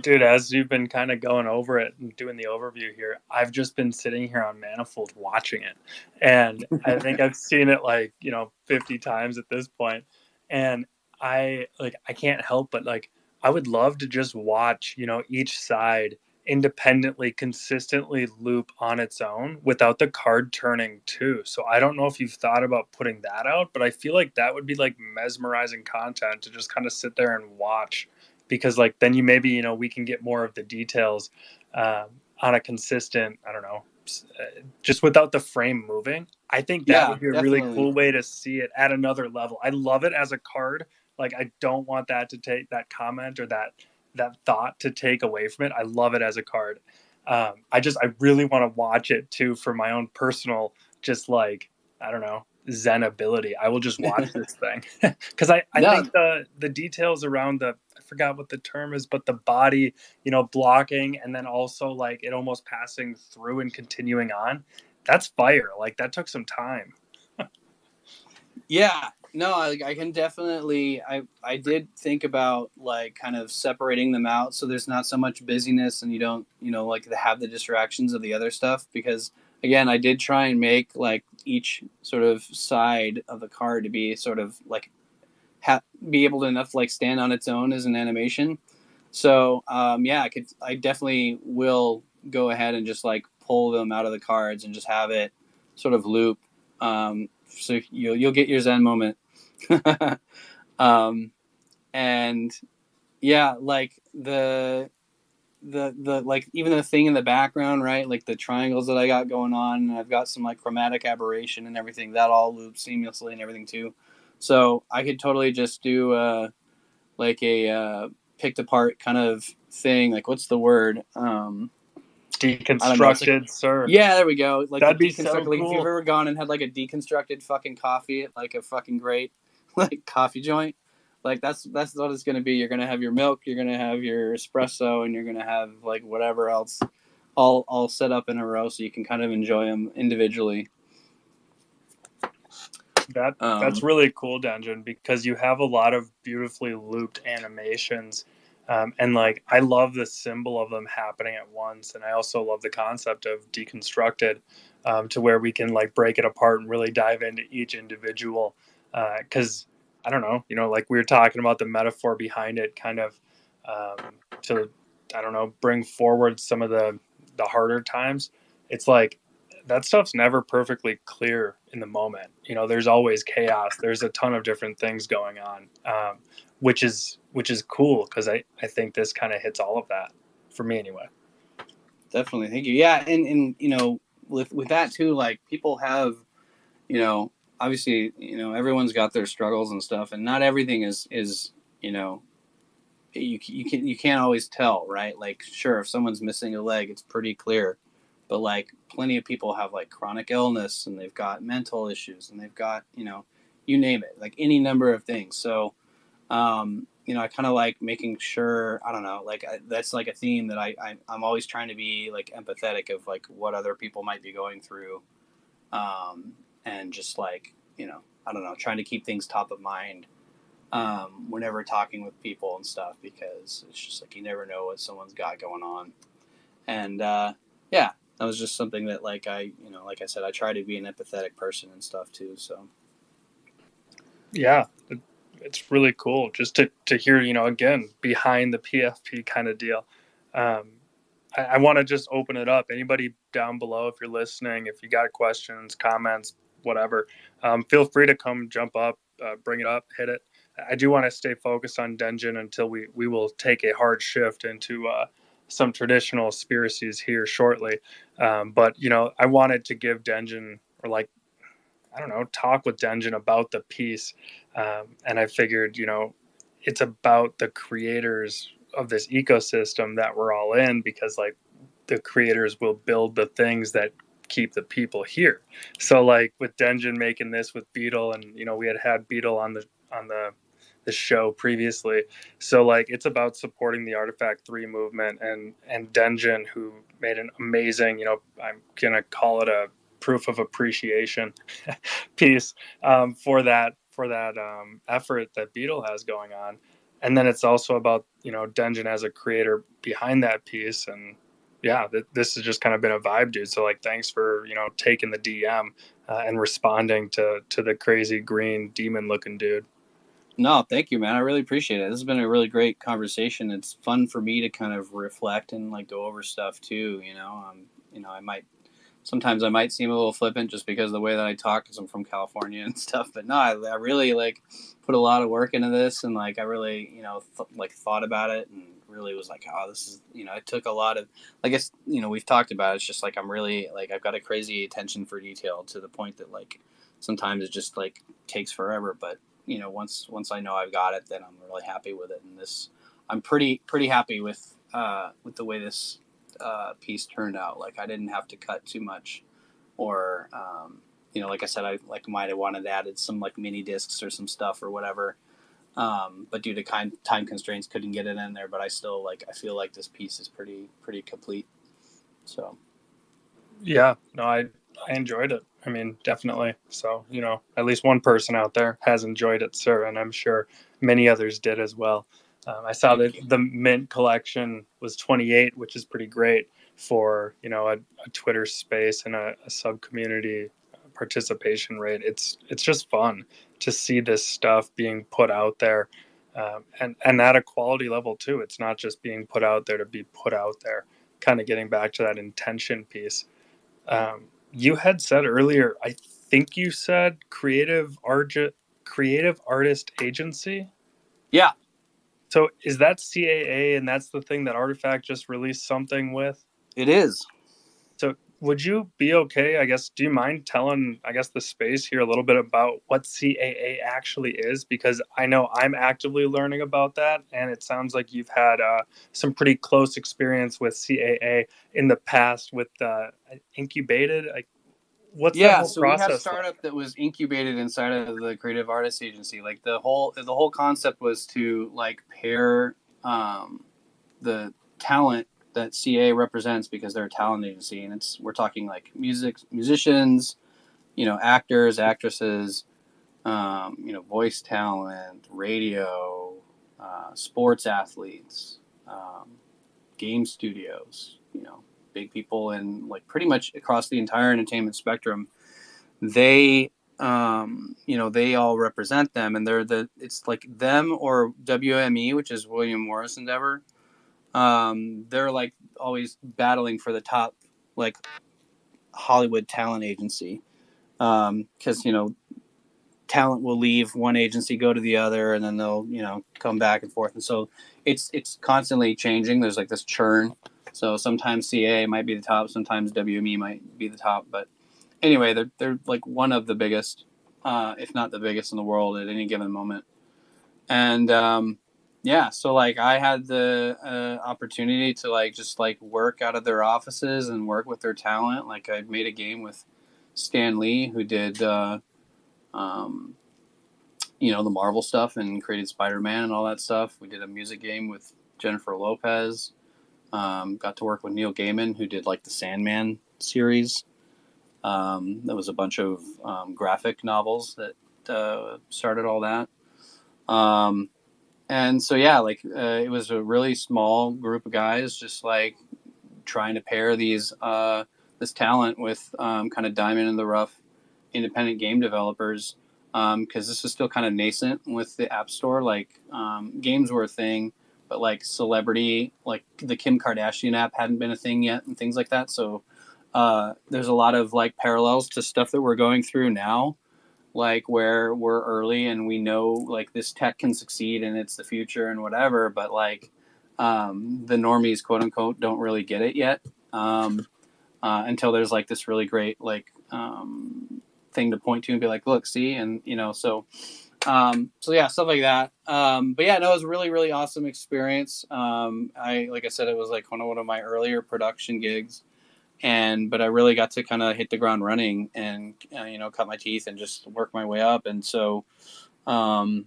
Dude, as you've been kind of going over it and doing the overview here, I've just been sitting here on Manifold watching it. And I think I've seen it like, 50 times at this point. And I can't help but like, I would love to just watch, each side independently, consistently loop on its own without the card turning too. So I don't know if you've thought about putting that out, but I feel like that would be like mesmerizing content to just kind of sit there and watch, because like then you maybe we can get more of the details on a consistent, I don't know, just without the frame moving. I think that Yeah, would be a definitely. really cool way to see it at another level. I love it as a card. Like, I don't want that to take that comment or that thought to take away from it. I love it as a card. I really want to watch it too for my own personal, just like, I don't know, zen ability. I will just watch this thing because I think the details around I forgot what the term is, but the body, blocking, and then also like it almost passing through and continuing on. That's fire. Like, that took some time. Yeah, no, I can definitely. I did think about like kind of separating them out so there's not so much busyness, and you don't like have the distractions of the other stuff, because again, I did try and make like each sort of side of the card to be sort of like be able to enough like stand on its own as an animation. So yeah, I definitely will go ahead and just like pull them out of the cards and just have it sort of loop. So you'll get your zen moment. And yeah, like the like even the thing in the background, right? Like the triangles that I got going on, and I've got some like chromatic aberration and everything that all loops seamlessly and everything too. So I could totally just do like a picked apart kind of thing. Like, what's the word? Deconstructed, like, sir. Yeah, there we go. Like, that'd be so cool. Like, if you've ever gone and had like a deconstructed fucking coffee at like a fucking great like coffee joint, like that's what it's gonna be. You're gonna have your milk, you're gonna have your espresso, and you're gonna have like whatever else all set up in a row, so you can kind of enjoy them individually. That's really cool, Dungeon, because you have a lot of beautifully looped animations. And like, I love the symbol of them happening at once. And I also love the concept of deconstructed, to where we can like break it apart and really dive into each individual. Cause I don't know, like we were talking about the metaphor behind it, kind of, to, I don't know, bring forward some of the harder times. It's like, that stuff's never perfectly clear in the moment. There's always chaos. There's a ton of different things going on. which is cool because I think this kind of hits all of that for me anyway. Definitely. Thank you. Yeah. And, with that too, like people have, obviously, everyone's got their struggles and stuff, and not everything is, you can't always tell, right? Like, sure, if someone's missing a leg, it's pretty clear, but like plenty of people have like chronic illness, and they've got mental issues, and they've got, you name it, like any number of things. So, I kind of like making sure, I don't know, like that's like a theme that I'm always trying to be like empathetic of like what other people might be going through. And just like, I don't know, trying to keep things top of mind whenever talking with people and stuff, because it's just like you never know what someone's got going on. And yeah, that was just something that like like I said, I try to be an empathetic person and stuff too. So yeah, it's really cool just to hear, again, behind the PFP kind of deal. I want to just open it up. Anybody down below, if you're listening, if you got questions, comments, whatever, feel free to come jump up, bring it up, hit it. I do want to stay focused on Denjin until we will take a hard shift into some traditional Spiracies here shortly. But, I wanted to give Denjin, or like, I don't know, talk with Denjin about the piece. And I figured, it's about the creators of this ecosystem that we're all in, because like the creators will build the things that keep the people here. So like with Denjin making this with Beetle, and we had Beetle on the show previously. So like it's about supporting the Artifact 3 movement, and Denjin, who made an amazing, I'm gonna call it a proof of appreciation piece for that effort that Beetle has going on. And then it's also about Denjin as a creator behind that piece. And yeah, this has just kind of been a vibe, dude. So like, thanks for taking the DM and responding to the crazy green demon looking dude. No, thank you, man. I really appreciate it. This has been a really great conversation. It's fun for me to kind of reflect and like go over stuff too. Sometimes I might seem a little flippant just because of the way that I talk, because I'm from California and stuff. But no, I really like put a lot of work into this, and like I really thought about it, and really was like, oh, this is it took a lot of, I guess we've talked about it. It's just like I'm really like I've got a crazy attention for detail to the point that like sometimes it just like takes forever. But once I know I've got it, then I'm really happy with it. And this, I'm pretty happy with the way this piece turned out. Like I didn't have to cut too much, or like I said, I like might have wanted to added some like mini discs or some stuff or whatever, but due to time constraints couldn't get it in there. But I still I feel like this piece is pretty complete. So yeah, no, I enjoyed it. I mean, definitely. So at least one person out there has enjoyed it, sir, and I'm sure many others did as well. I saw that the Mint collection was 28, which is pretty great for a Twitter space and a sub community participation rate. It's just fun to see this stuff being put out there, and at a quality level too. It's not just being put out there to be put out there. Kind of getting back to that intention piece. You had said earlier, I think you said creative artist agency. yeah. So is that CAA, and that's the thing that Artifact just released something with? It is. So would you be okay, I guess, do you mind telling, I guess, the space here a little bit about what CAA actually is? Because I know I'm actively learning about that, and it sounds like you've had some pretty close experience with CAA in the past with Incubated. What's that whole So we had a process startup like? that was incubated inside of the Creative Artists Agency. Like the whole concept was to like pair the talent that CA represents, because they're a talent agency, and we're talking like musicians, actors, actresses, voice talent, radio, sports athletes, game studios, big people, and like pretty much across the entire entertainment spectrum. They they all represent them, and it's like them or WME, which is William Morris Endeavor. They're like always battling for the top like Hollywood talent agency, because talent will leave one agency, go to the other, and then they'll, you know, come back and forth. And so it's constantly changing. There's like this churn. So sometimes CAA might be the top, sometimes WME might be the top. But anyway, they're like one of the biggest, if not the biggest in the world at any given moment. And yeah, so like I had the opportunity to like just like work out of their offices and work with their talent. Like I made a game with Stan Lee, who did you know, the Marvel stuff and created Spider-Man and all that stuff. We did a music game with Jennifer Lopez. Got to work with Neil Gaiman, who did like the Sandman series. That was a bunch of graphic novels that started all that. And so, yeah, like it was a really small group of guys just like trying to pair these this talent with kind of diamond in the rough independent game developers, because this is still kind of nascent with the App Store. Like games were a thing, but like celebrity, like the Kim Kardashian app hadn't been a thing yet and things like that. So there's a lot of like parallels to stuff that we're going through now, like where we're early and we know like this tech can succeed and it's the future and whatever, but like the normies, quote unquote, don't really get it yet until there's like this really great like thing to point to and be like, look, see, and you know, so yeah, stuff like that. But yeah, no, it was a really, really awesome experience. Like I said, it was like one of my earlier production gigs, but I really got to kind of hit the ground running and you know, cut my teeth and just work my way up. And so CAA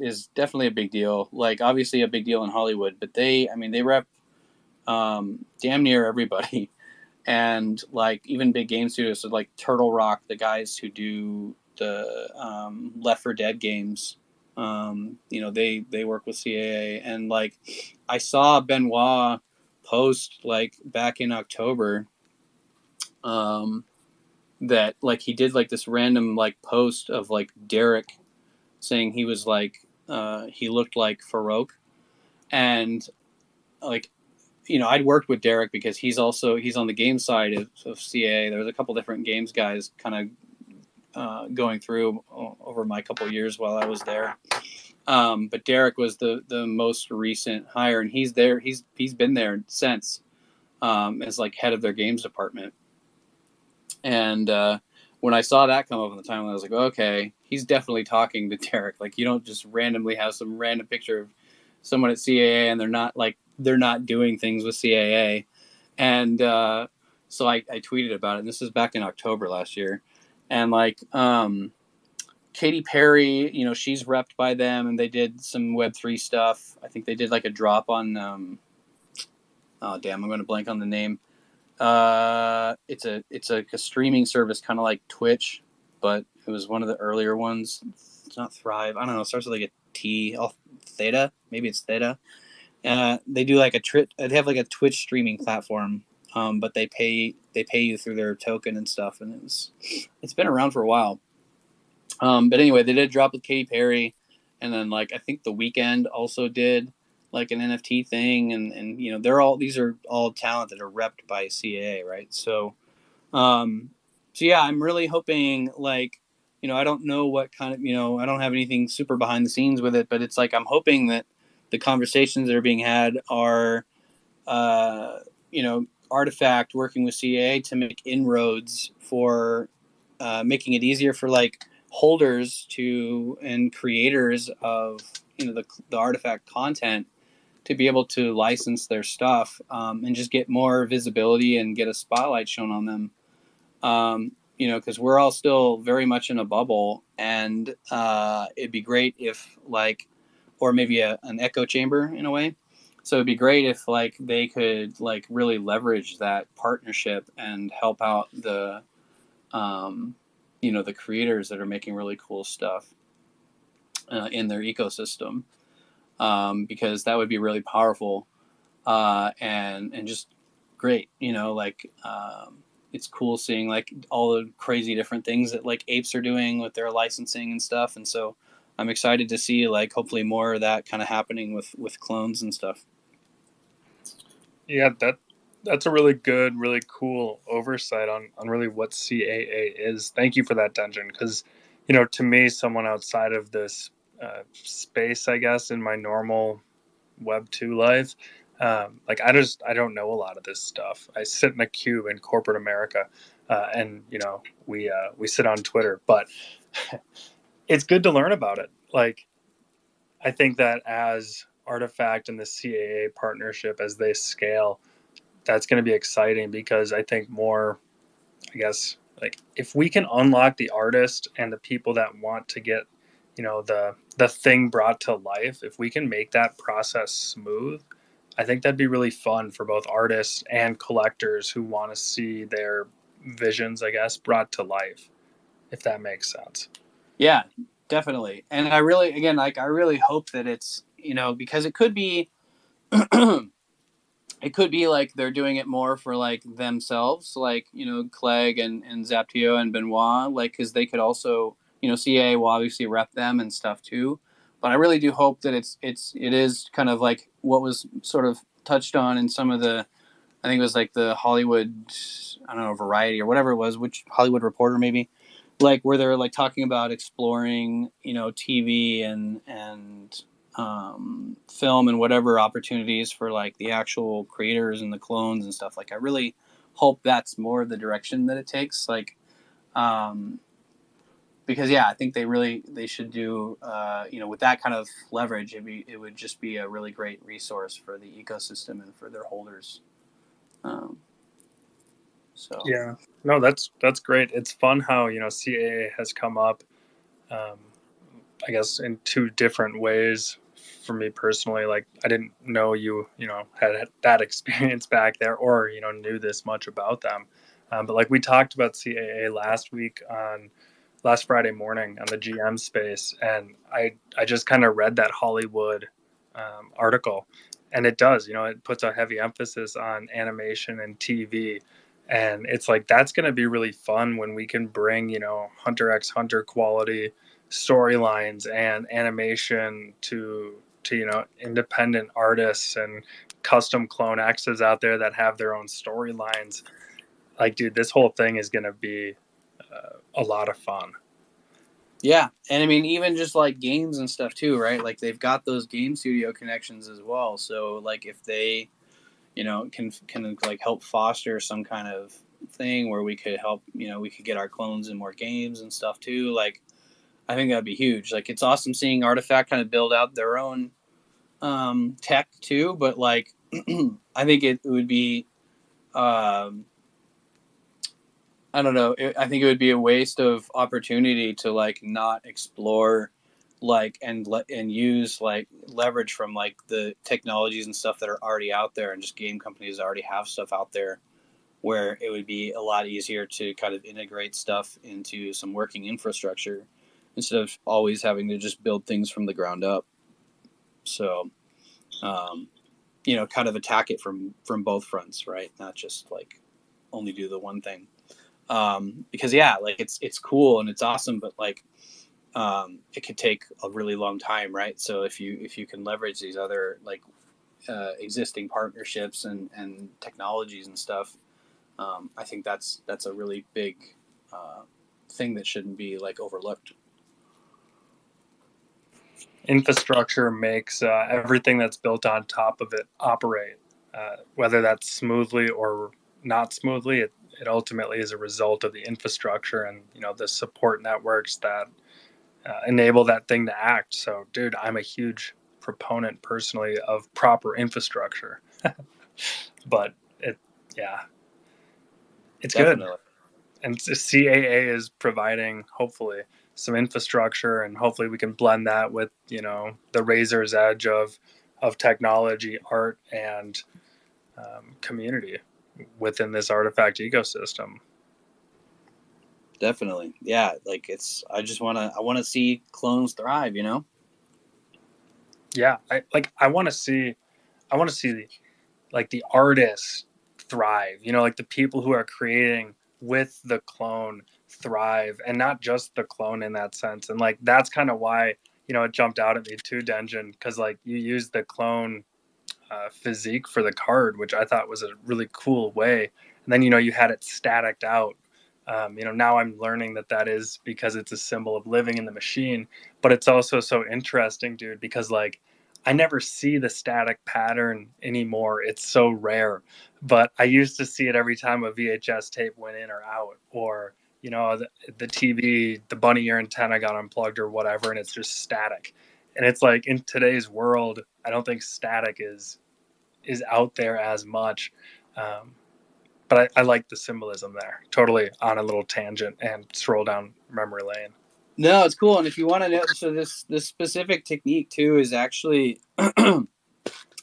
is definitely a big deal. Like obviously a big deal in Hollywood, but they rep damn near everybody. And like even big game studios, so like Turtle Rock, the guys who do the Left 4 Dead games, you know, they work with CAA. And like I saw Benoit post like back in October that like he did like this random like post of like Derek saying he was like he looked like Farouk. And like, you know, I'd worked with Derek because he's on the game side of CAA. There was a couple different games guys kind of going through over my couple years while I was there. But Derek was the most recent hire, and he's there. He's been there since as like head of their games department. And when I saw that come up on the timeline, I was like, okay, he's definitely talking to Derek. Like you don't just randomly have some random picture of someone at CAA and they're not doing things with CAA. And so I tweeted about it, and this is back in October last year. And like Katy Perry, you know, she's repped by them, and they did some Web3 stuff. I think they did like a drop on oh damn, I'm going to blank on the name. It's a streaming service kind of like Twitch, but it was one of the earlier ones. It's not Thrive. I don't know. It starts with like a T. Oh, Theta. Maybe it's Theta. They do like they have like a Twitch streaming platform, but they pay you through their token and stuff, and it's been around for a while. But anyway, they did drop with Katy Perry, and then like I think The Weeknd also did like an NFT thing, and you know these are all talent that are repped by CAA, right? So yeah, I'm really hoping like, you know, I don't know what kind of, you know, I don't have anything super behind the scenes with it, but it's like I'm hoping that the conversations that are being had are, you know, Artifact working with CAA to make inroads for making it easier for like holders and creators of, you know, the Artifact content to be able to license their stuff and just get more visibility and get a spotlight shown on them. You know, because we're all still very much in a bubble, and it'd be great if like, or maybe an echo chamber in a way. So it'd be great if like they could like really leverage that partnership and help out the, you know, the creators that are making really cool stuff in their ecosystem, because that would be really powerful and just great. You know, like it's cool seeing like all the crazy different things that like apes are doing with their licensing and stuff. And so I'm excited to see like hopefully more of that kind of happening with clones and stuff. Yeah, That's a really good, really cool oversight on really what CAA is. Thank you for that, Dungeon, because, you know, to me, someone outside of this space, I guess, in my normal Web 2 life, like I don't know a lot of this stuff. I sit in a cube in corporate America, and you know we sit on Twitter, but it's good to learn about it. Like I think that as Artifact and the CAA partnership, as they scale, that's going to be exciting because I think more, I guess, like if we can unlock the artist and the people that want to get, you know, the thing brought to life, if we can make that process smooth, I think that'd be really fun for both artists and collectors who want to see their visions, I guess, brought to life, if that makes sense. Yeah, definitely. And I really, again, like I really hope that it's, you know, because it could be it could be like they're doing it more for like themselves, like, you know, Clegg and Zaptio and Benoit, like, because they could also, you know, CA will obviously rep them and stuff too. But I really do hope that it is kind of like what was sort of touched on in some of the, I think it was like the Hollywood, I don't know, Variety or whatever it was, which Hollywood Reporter maybe, like where they're like talking about exploring, you know, TV and film and whatever opportunities for like the actual creators and the clones and stuff. Like I really hope that's more of the direction that it takes. Like, because yeah, I think they should do, you know, with that kind of leverage, it would just be a really great resource for the ecosystem and for their holders. So yeah, no, that's great. It's fun how, you know, CAA has come up, I guess, in two different ways. For me personally, like I didn't know you know, had that experience back there, or you know, knew this much about them. But like we talked about CAA last week on last Friday morning on the GM space, and I just kind of read that Hollywood article, and it does, you know, it puts a heavy emphasis on animation and TV, and it's like that's going to be really fun when we can bring, you know, Hunter x Hunter quality storylines and animation to you know, independent artists and custom CloneXs out there that have their own storylines. Like, dude, this whole thing is going to be a lot of fun. yeah, and I mean even just like games and stuff too, right? Like they've got those game studio connections as well. So like if they, you know, can like help foster some kind of thing where we could help, you know, we could get our clones in more games and stuff too. Like I think that'd be huge. Like it's awesome seeing Artifact kind of build out their own tech too, but like I think it would be I don't know. I think it would be a waste of opportunity to like not explore like and use like leverage from like the technologies and stuff that are already out there, and just game companies already have stuff out there where it would be a lot easier to kind of integrate stuff into some working infrastructure instead of always having to just build things from the ground up. So, you know, kind of attack it from both fronts, right? Not just like only do the one thing. Because yeah, like it's cool and it's awesome, but like it could take a really long time, right? So if you can leverage these other like existing partnerships and technologies and stuff, I think that's a really big thing that shouldn't be like overlooked. Infrastructure makes everything that's built on top of it operate, whether that's smoothly or not smoothly. It ultimately is a result of the infrastructure and, you know, the support networks that enable that thing to act. So, dude, I'm a huge proponent personally of proper infrastructure. But yeah, it's Definitely. good. And CAA is providing, hopefully, some infrastructure, and hopefully we can blend that with, you know, the razor's edge of technology, art, and community within this Artifact ecosystem. Definitely. Yeah, like I want to see clones thrive, you know? Yeah, I want to see like the artists thrive, you know, like the people who are creating with the clone thrive, and not just the clone in that sense. And like that's kind of why, you know, it jumped out at me too, Denjin, because like you use the clone physique for the card, which I thought was a really cool way. And then, you had it staticked out. Now I'm learning that is because it's a symbol of living in the machine, but it's also so interesting, dude, because like I never see the static pattern anymore. It's so rare, but I used to see it every time a VHS tape went in or out, or the TV, the bunny ear antenna got unplugged or whatever, and it's just static. And it's like in today's world, I don't think static is out there as much. But I like the symbolism there. Totally on a little tangent and stroll down memory lane. No, it's cool. And if you want to know, so this specific technique too is actually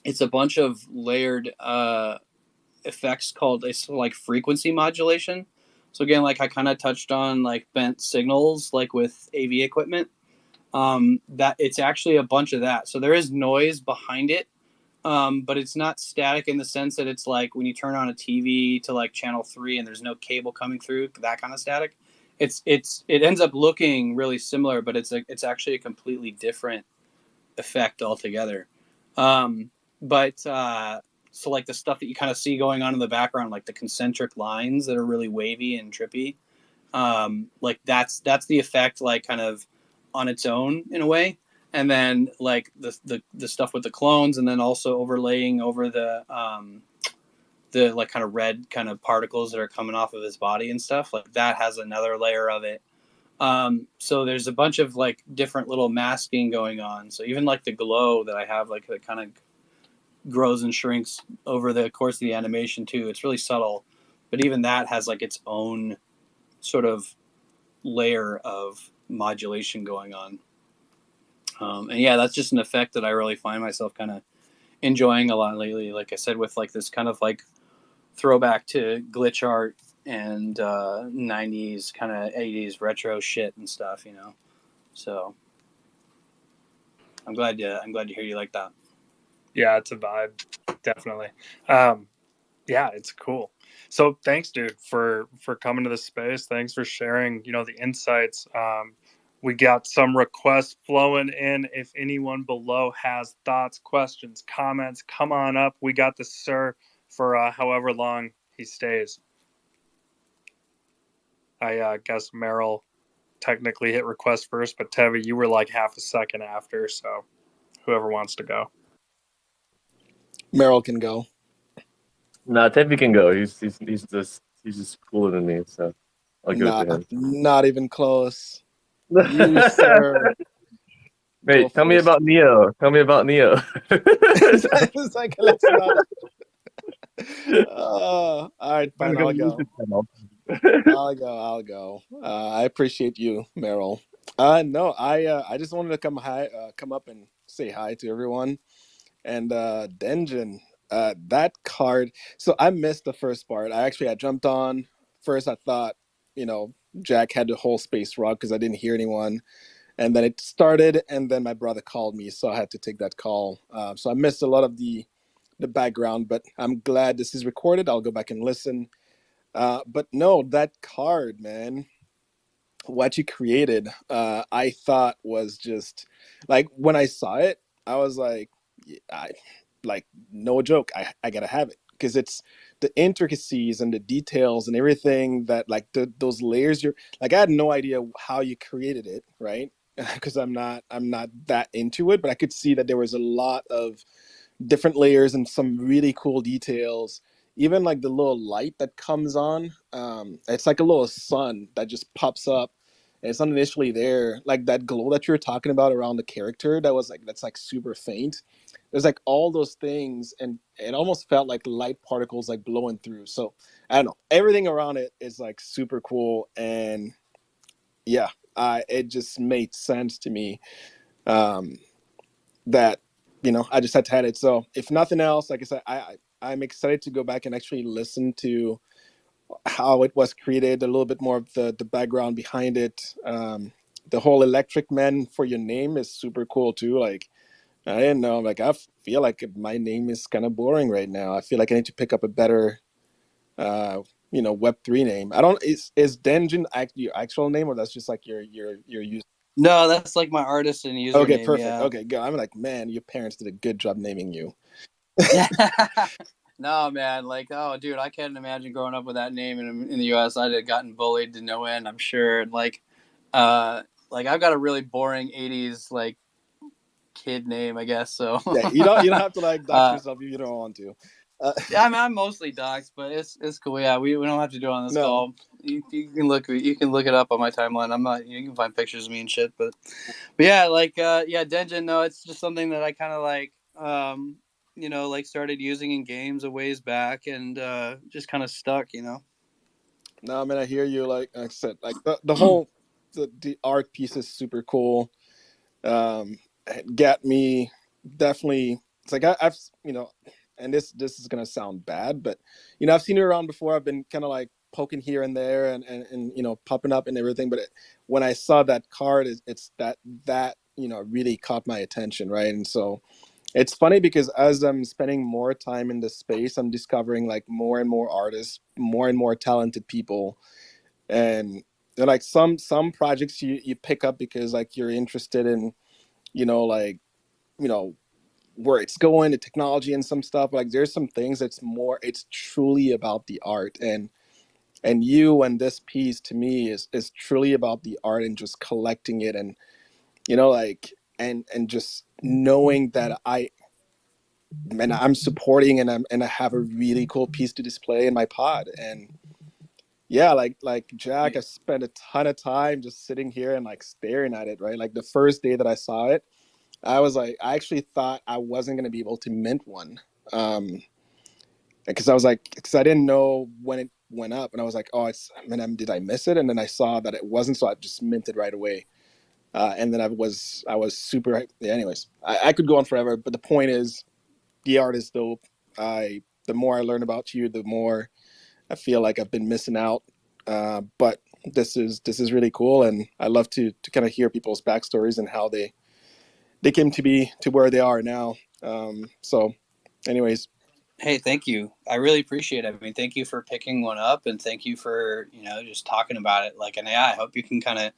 it's a bunch of layered effects called like frequency modulation. So again, like I kind of touched on like bent signals, like with AV equipment. That it's actually a bunch of that. So there is noise behind it, but it's not static in the sense that it's like when you turn on a TV to like channel 3 and there's no cable coming through, that kind of static. It ends up looking really similar, but it's actually a completely different effect altogether. So like the stuff that you kind of see going on in the background, like the concentric lines that are really wavy and trippy, like that's the effect, like kind of on its own in a way. And then like the stuff with the clones, and then also overlaying over the like kind of red kind of particles that are coming off of his body and stuff, like that has another layer of it. So there's a bunch of like different little masking going on. So even like the glow that I have, like that kind of grows and shrinks over the course of the animation too. It's really subtle, but even that has like its own sort of layer of modulation going on. And yeah, that's just an effect that I really find myself kind of enjoying a lot lately. Like I said, with like this kind of like throwback to glitch art and 90s kind of 80s retro shit and stuff, So I'm glad to hear you like that. Yeah, it's a vibe, definitely. Yeah, it's cool. So thanks, dude, for coming to the space. Thanks for sharing, the insights. We got some requests flowing in. If anyone below has thoughts, questions, comments, come on up. We got the sir for however long he stays. I guess Merrill technically hit request first, but Tevi, you were like half a second after, so whoever wants to go. Merrill can go. No, Tevi can go. He's just cooler than me, so I'll give it to him. Not even close. You, sir. Wait, tell me about Neo. Tell me about Neo. It's like, let's not. All right, fine. I'll go. I appreciate you, Merrill. No, I just wanted to come up and say hi to everyone. And Denjin, that card. So I missed the first part. I jumped on first. I thought, Jack had the whole space rock because I didn't hear anyone. And then it started, and then my brother called me, so I had to take that call. So I missed a lot of the background, but I'm glad this is recorded. I'll go back and listen. But no, that card, man, what you created, I thought was just like, when I saw it, I was like, no joke, I gotta have it, because it's the intricacies and the details and everything that like those layers. You're like, I had no idea how you created it, right? Because I'm not that into it, but I could see that there was a lot of different layers and some really cool details. Even like the little light that comes on, it's like a little sun that just pops up, and it's not initially there. Like that glow that you were talking about around the character, that's like super faint. There's like all those things, and it almost felt like light particles like blowing through. So I don't know, everything around it is like super cool, and yeah, it just made sense to me, that I just had to have it. So if nothing else, like I said, I'm excited to go back and actually listen to how it was created, a little bit more of the background behind it. The whole electric man for your name is super cool too. Like, I didn't know. Like, I feel like my name is kind of boring right now. I feel like I need to pick up a better, Web3 name. I don't. Is Denjin your actual name, or that's just like your use? No, that's like my artist and username. Okay, perfect. Yeah. Okay, good. I'm like, man, your parents did a good job naming you. Yeah. No, man. Like, oh, dude, I can't imagine growing up with that name in the U.S. I'd have gotten bullied to no end, I'm sure. Like I've got a really boring '80s like kid name, I guess. So, Yeah, you don't have to like dox uh, yourself if you don't want to. yeah, I mean, I'm mostly doxxed, but it's cool. Yeah, we don't have to do it on this No, call. You can look it up on my timeline. I'm not. You can find pictures of me and shit, but yeah, like yeah, Denjin. No, it's just something that I kind of like. Like started using in games a ways back, and just kind of stuck. no, man, I hear you. Like I said, like the whole the art piece is super cool. Got me definitely. It's like I've and this is gonna sound bad, but I've seen it around before. I've been kind of like poking here and there and popping up and everything. But when I saw that card, it's that really caught my attention, right? And so it's funny because as I'm spending more time in this space, I'm discovering like more and more artists, more and more talented people, and they're like some projects you pick up because like you're interested in like where it's going, the technology and some stuff. Like there's some things it's truly about the art, and you and this piece to me is truly about the art and just collecting it, and like and just knowing that I'm supporting and I have a really cool piece to display in my pod. And yeah, like Jack, I spent a ton of time just sitting here and like staring at it, right? Like the first day that I saw it, I was like, I actually thought I wasn't going to be able to mint one. Because I didn't know when it went up, and I was like, oh, did I miss it? And then I saw that it wasn't, so I just minted right away. And then I was super. Yeah, anyways, I could go on forever, but the point is, the art is dope. The more I learn about you, the more I feel like I've been missing out. But this is really cool, and I love to kind of hear people's backstories and how they came to be to where they are now. So, anyways, Hey, thank you. I really appreciate it. I mean, thank you for picking one up, and thank you for just talking about it. Like, and yeah, I hope you can kind of,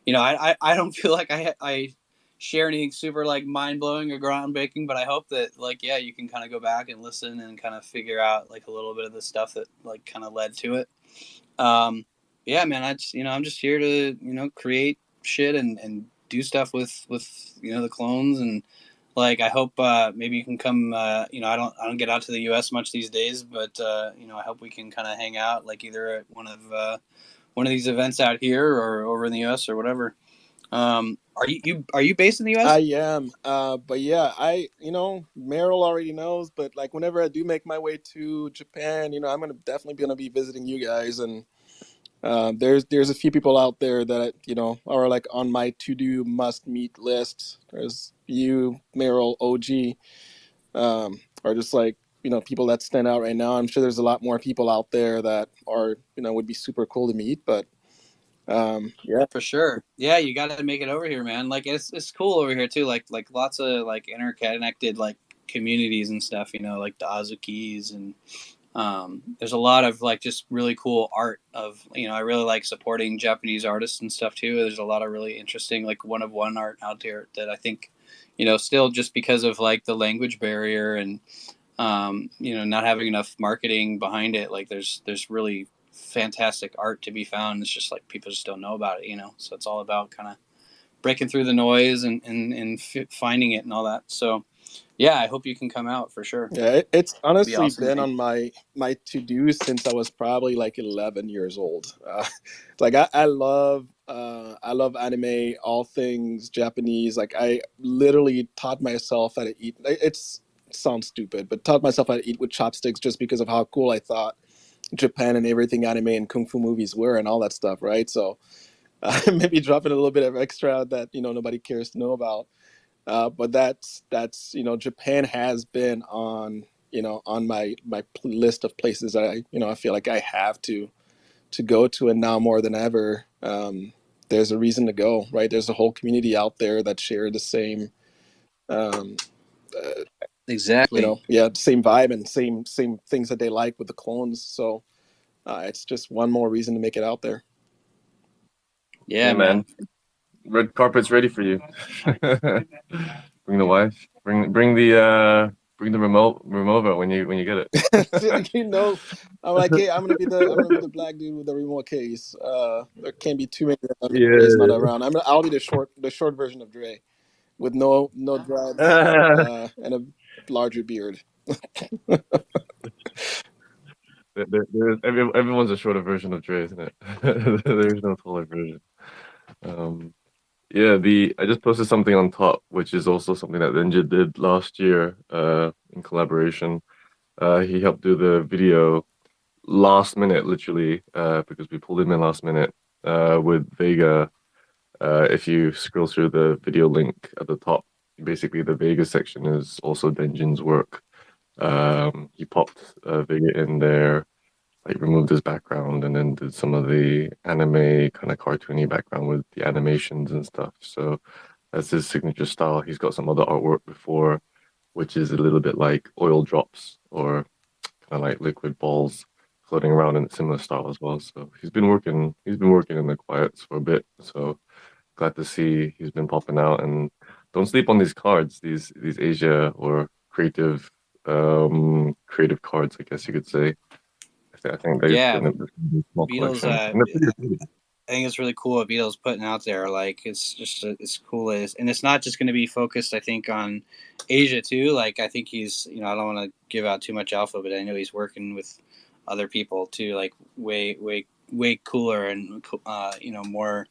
I don't feel like I share anything super like mind blowing or groundbreaking, but I hope that like yeah, you can kind of go back and listen and kind of figure out like a little bit of the stuff that like kind of led to it. Yeah, man, I'm just here to create shit and do stuff with the clones, and like I hope maybe you can come. I don't get out to the U.S. much these days, but I hope we can kind of hang out like either at one of these events out here or over in the U.S. or whatever. Are you based in the I U.S.? am. But yeah, Meryl already knows. But like, whenever I do make my way to Japan, I'm gonna be visiting you guys. And there's a few people out there that are like on my to do must meet list. There's you, Meryl, OG, are just like people that stand out right now. I'm sure there's a lot more people out there that are would be super cool to meet. But yeah. For sure. Yeah, you got to make it over here, man. Like it's cool over here too. Like lots of like interconnected like communities and stuff. Like the Azukis and there's a lot of like just really cool art of I really like supporting Japanese artists and stuff too. There's a lot of really interesting like one of one art out there that I think still just because of like the language barrier and not having enough marketing behind it, like there's really fantastic art to be found. It's just like people just don't know about it, so it's all about kind of breaking through the noise and finding it and all that. So yeah, I hope you can come out for sure. Yeah, it's It'd be honestly awesome, been man. on my to do since I was probably like 11 years old. Like I love anime, all things Japanese. Like I literally taught myself how to eat. It sounds stupid, but taught myself how to eat with chopsticks just because of how cool I thought Japan and everything anime and kung fu movies were and all that stuff, right? So maybe dropping a little bit of extra that nobody cares to know about. But that's Japan has been on my list of places that I feel like I have to go to, and now more than ever, there's a reason to go, right? There's a whole community out there that share the same um, Exactly. yeah, same vibe and same things that they like with the clones. So it's just one more reason to make it out there. Yeah, Yeah, man. man. Red carpet's ready for you. Bring the wife. Bring Bring the remote over when you get it. You know, I'm like, hey, I'm gonna be the black dude with the remote case. There can't be too many of them. Dre's not around. I'll be the short version of Dre, with no dreads, and a larger beard. Everyone's a shorter version of Dre, isn't it? There's no taller version. Yeah, I just posted something on top, which is also something that Ninja did last year, in collaboration. He helped do the video last minute, literally, because we pulled him in last minute, with Vega. If you scroll through the video link at the top, basically the Vega section is also Denjin's work. He popped Vega in there, like removed his background, and then did some of the anime kind of cartoony background with the animations and stuff. So that's his signature style. He's got some other artwork before, which is a little bit like oil drops or kind of like liquid balls floating around in a similar style as well. So he's been working in the quiets for a bit. So glad to see he's been popping out. And don't sleep on these cards, these Asia or creative cards, I guess you could say. I think they've been a small Beatles, collection. I think it's really cool what Beatles putting out there. Like it's just it's cool, and it's not just going to be focused, I think, on Asia too. Like I think he's, I don't want to give out too much alpha, but I know he's working with other people too, like way cooler and more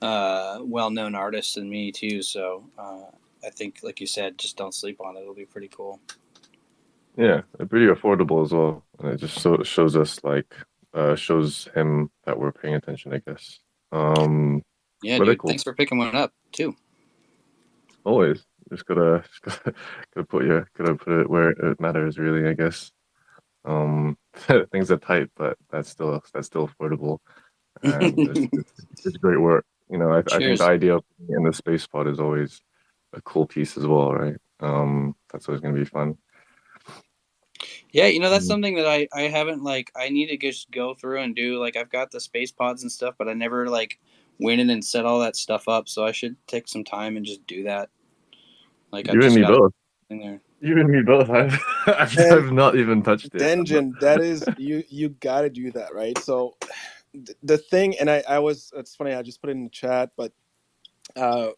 well-known artists than me too. So I think, like you said, just don't sleep on it. It'll be pretty cool. Yeah, pretty affordable as well. And it just shows us shows him that we're paying attention, I guess. Yeah, dude. Cool. Thanks for picking one up too. Always, just gotta put it where it matters, really, I guess. Things are tight, but that's still affordable, and it's great work. I think the idea of in the space pod is always a cool piece as well, right? That's always gonna be fun. Yeah, that's something that I haven't, I need to just go through and do. I've got the space pods and stuff, but I never went in and set all that stuff up. So I should take some time and just do that. You and me both. In there. You and me both. I've not even touched it. Denjin, that is you got to do that, right? So the thing, and it's funny, I just put it in the chat, but you're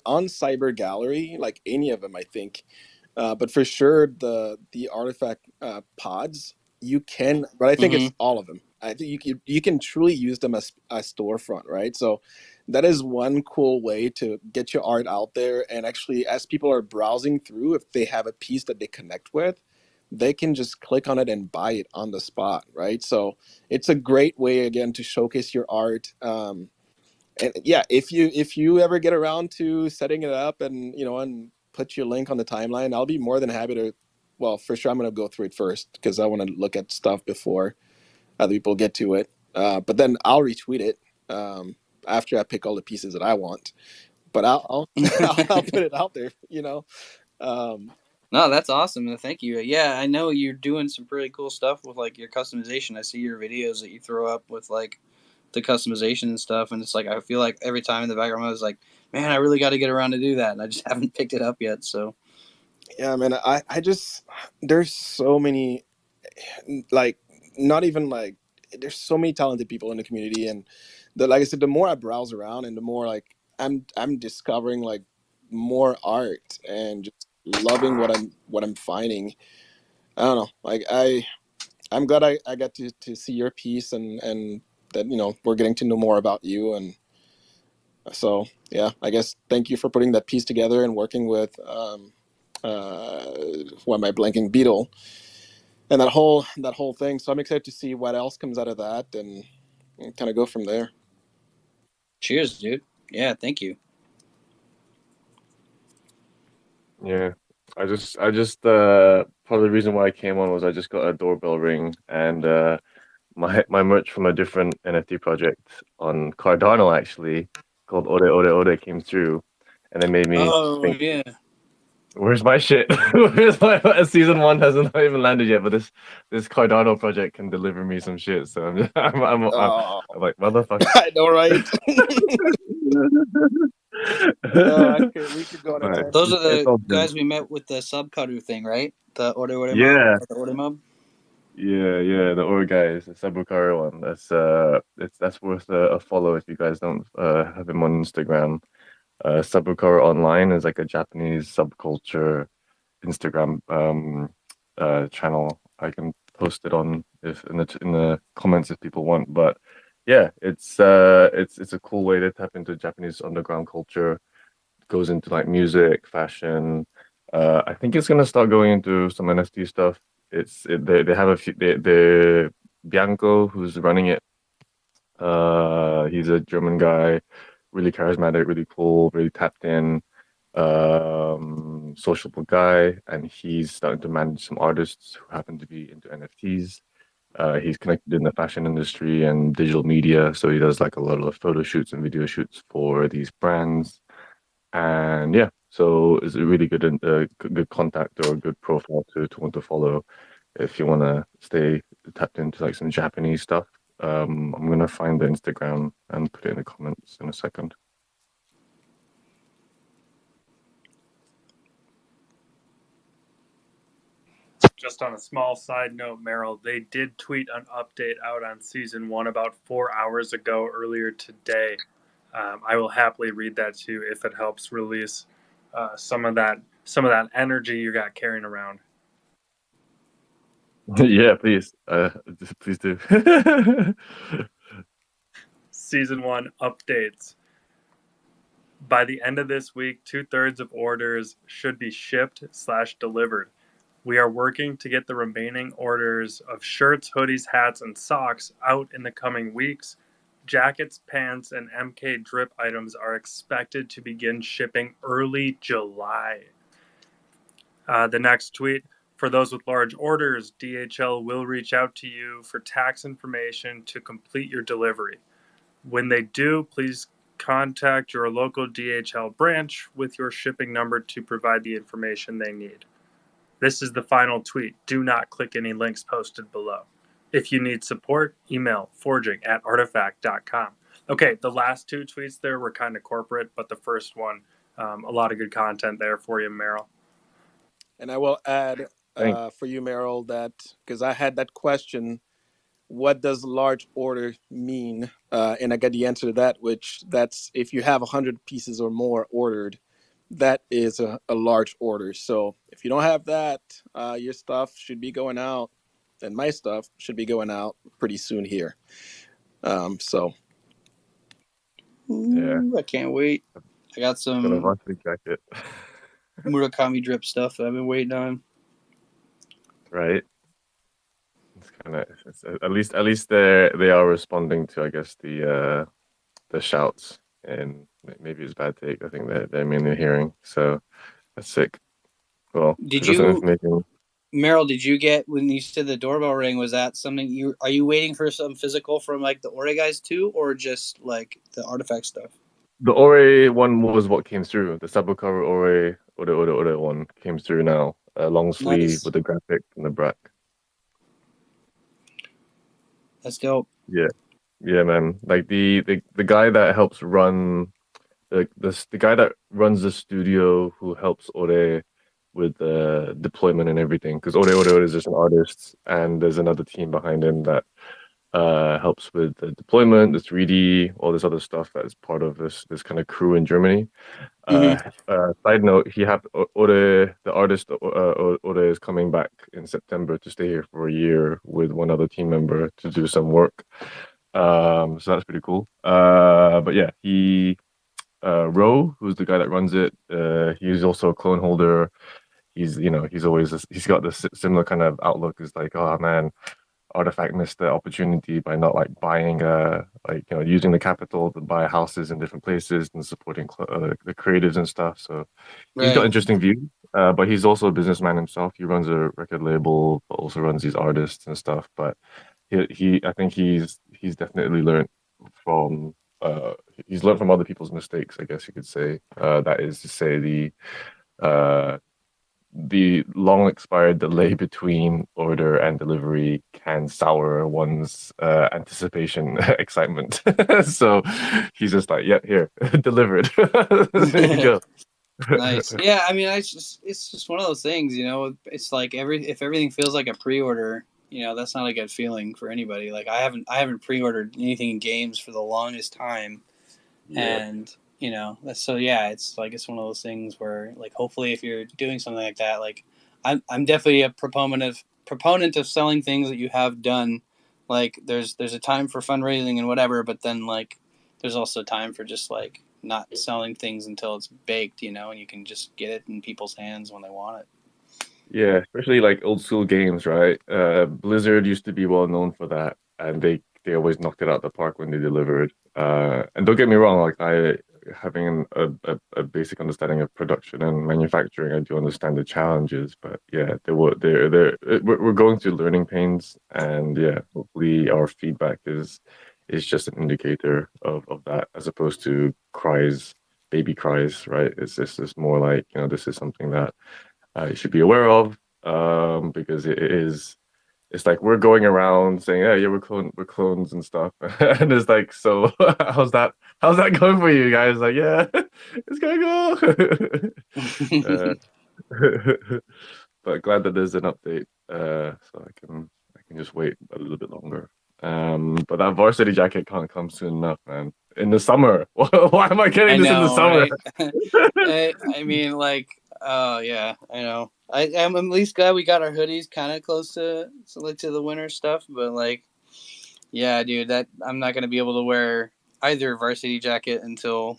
on Cyber Gallery, like any of them, I think. But for sure, the artifact pods, you can, but I think it's all of them. I think you can truly use them as a storefront, right? So that is one cool way to get your art out there. And actually, as people are browsing through, if they have a piece that they connect with, they can just click on it and buy it on the spot, right? So it's a great way, again, to showcase your art. And yeah, if you ever get around to setting it up and and put your link on the timeline, I'll be more than happy to. Well, for sure, I'm going to go through it first because I want to look at stuff before other people get to it. But then I'll retweet it after I pick all the pieces that I want. But I'll put it out there. No, that's awesome. Thank you. Yeah, I know you're doing some pretty cool stuff with your customization. I see your videos that you throw up with the customization and stuff, and it's I feel like every time in the background I was like, man, I really got to get around to do that, and I just haven't picked it up yet. So yeah, man, I just, there's so many, not even there's so many talented people in the community, and like I said, the more I browse around and the more I'm discovering more art and just loving what I'm finding. I don't know, I'm glad I got to see your piece and that we're getting to know more about you. And so yeah, I guess thank you for putting that piece together and working with what am I blanking, Beetle, and that whole thing. So I'm excited to see what else comes out of that and kind of go from there. Cheers, dude. Yeah, thank you. Yeah, I just part of the reason why I came on was I just got a doorbell ring, and my merch from a different NFT project on Cardano, actually, called Ode came through, and it made me think, yeah, where's my shit? Where's my season 1 hasn't even landed yet, but this Cardano project can deliver me some shit. So I'm like, motherfucker. I know, right? We could go on a But tangent. Those are it's the all good. guys we met with the sub cutter thing, right? The order mob, Yeah, or the order mob. yeah, the Ur guys, the Sabukara one. That's worth a follow if you guys don't have him on Instagram. Sabukara Online is like a Japanese subculture Instagram channel. I can post it on if in the comments if people want. But yeah, it's a cool way to tap into Japanese underground culture. Goes into like music, fashion. I think it's gonna start going into some NFT stuff. They have a few. They Bianco, who's running it. He's a German guy, really charismatic, really cool, really tapped in, sociable guy, and he's starting to manage some artists who happen to be into NFTs. He's connected in the fashion industry and digital media, so he does like a lot of photo shoots and video shoots for these brands. And yeah, so it's a really good contact or a good profile to want to follow if you want to stay tapped into like some Japanese stuff. I'm gonna find the Instagram and put it in the comments in a second. Just on a small side note, Meryl, they did tweet an update out on season 1 about 4 hours ago earlier today. I will happily read that to you if it helps release some of that energy you got carrying around. Yeah, please, please do. Season 1 updates. By the end of this week, 2/3 of orders should be shipped/delivered. We are working to get the remaining orders of shirts, hoodies, hats, and socks out in the coming weeks. Jackets, pants, and MK drip items are expected to begin shipping early July. The next tweet. For those with large orders, DHL will reach out to you for tax information to complete your delivery. When they do, please contact your local DHL branch with your shipping number to provide the information they need. This is the final tweet. Do not click any links posted below. If you need support, email forging@rtfk.com. Okay, the last 2 tweets there were kind of corporate, but the first one, a lot of good content there for you, Meryl. And I will add for you, Meryl, that because I had that question, what does large order mean? And I got the answer to that, which that's if you have 100 pieces or more ordered, that is a large order. So if you don't have that, your stuff should be going out, and my stuff should be going out pretty soon here. So. Yeah, I can't wait. I got some got a varsity jacket. Murakami drip stuff that I've been waiting on. Right. It's kind of at least they are responding to, I guess, the shouts, and maybe it's bad take. I think they're mainly hearing, so that's sick. Well, Did just some you, information. Meryl? Did you get when you said the doorbell ring? Was that something are you waiting for some physical from like the Ore guys too, or just like the artifact stuff? The Ore one was what came through. The Sabukara Ore one came through now. Long sleeve Nice. with the graphic and the brack. That's dope. Yeah, man. Like the guy that helps run the guy that runs the studio who helps Ore with deployment and everything. Because Ore is just an artist, and there's another team behind him that helps with the deployment, the 3D, all this other stuff that is part of this kind of crew in Germany. Side note, Ore, the artist Ore is coming back in September to stay here for a year with one other team member to do some work. So that's pretty cool. But yeah, Ro, who's the guy that runs it, he's also a clone holder. He's he's got this similar kind of outlook. Is like, oh man, Artifact missed the opportunity by not like buying using the capital to buy houses in different places and supporting the creatives and stuff. So he's got interesting views, but he's also a businessman himself. He runs a record label, but also runs these artists and stuff. But I think he's definitely learned from other people's mistakes, I guess you could say. That is to say the long expired delay between order and delivery can sour one's anticipation, excitement. So he's just like, yeah, here, delivered. There you go. Nice. Yeah, I mean, it's just one of those things, you know. It's like if everything feels like a pre-order, you know, that's not a good feeling for anybody. Like I haven't pre-ordered anything in games for the longest time, Yeah. and you know, so yeah, it's like it's one of those things where like hopefully if you're doing something like that, like I'm definitely a proponent of selling things that you have done. Like there's a time for fundraising and whatever, but then like there's also time for just like not selling things until it's baked, you know, and you can just get it in people's hands when they want it. Yeah, especially like old school games, right? Blizzard used to be well known for that, and they always knocked it out the park when they delivered. And don't get me wrong, like I having a basic understanding of production and manufacturing, I do understand the challenges. But yeah, we're going through learning pains, and yeah, hopefully our feedback is just an indicator of that, as opposed to cries, baby cries, right? It's more like, you know, this is something that you should be aware of, because it is, it's like we're going around saying, yeah, we're clones and stuff. And it's like, so how's that going for you guys? Like, yeah, it's gonna go. But glad that there's an update, so I can just wait a little bit longer. But that varsity jacket can't come soon enough, man. In the summer. Why am I getting I this in the know, summer? right? I mean, like, oh yeah, I know. I'm at least glad we got our hoodies kind of close to the winter stuff, but like, yeah, dude, that I'm not gonna be able to wear either varsity jacket until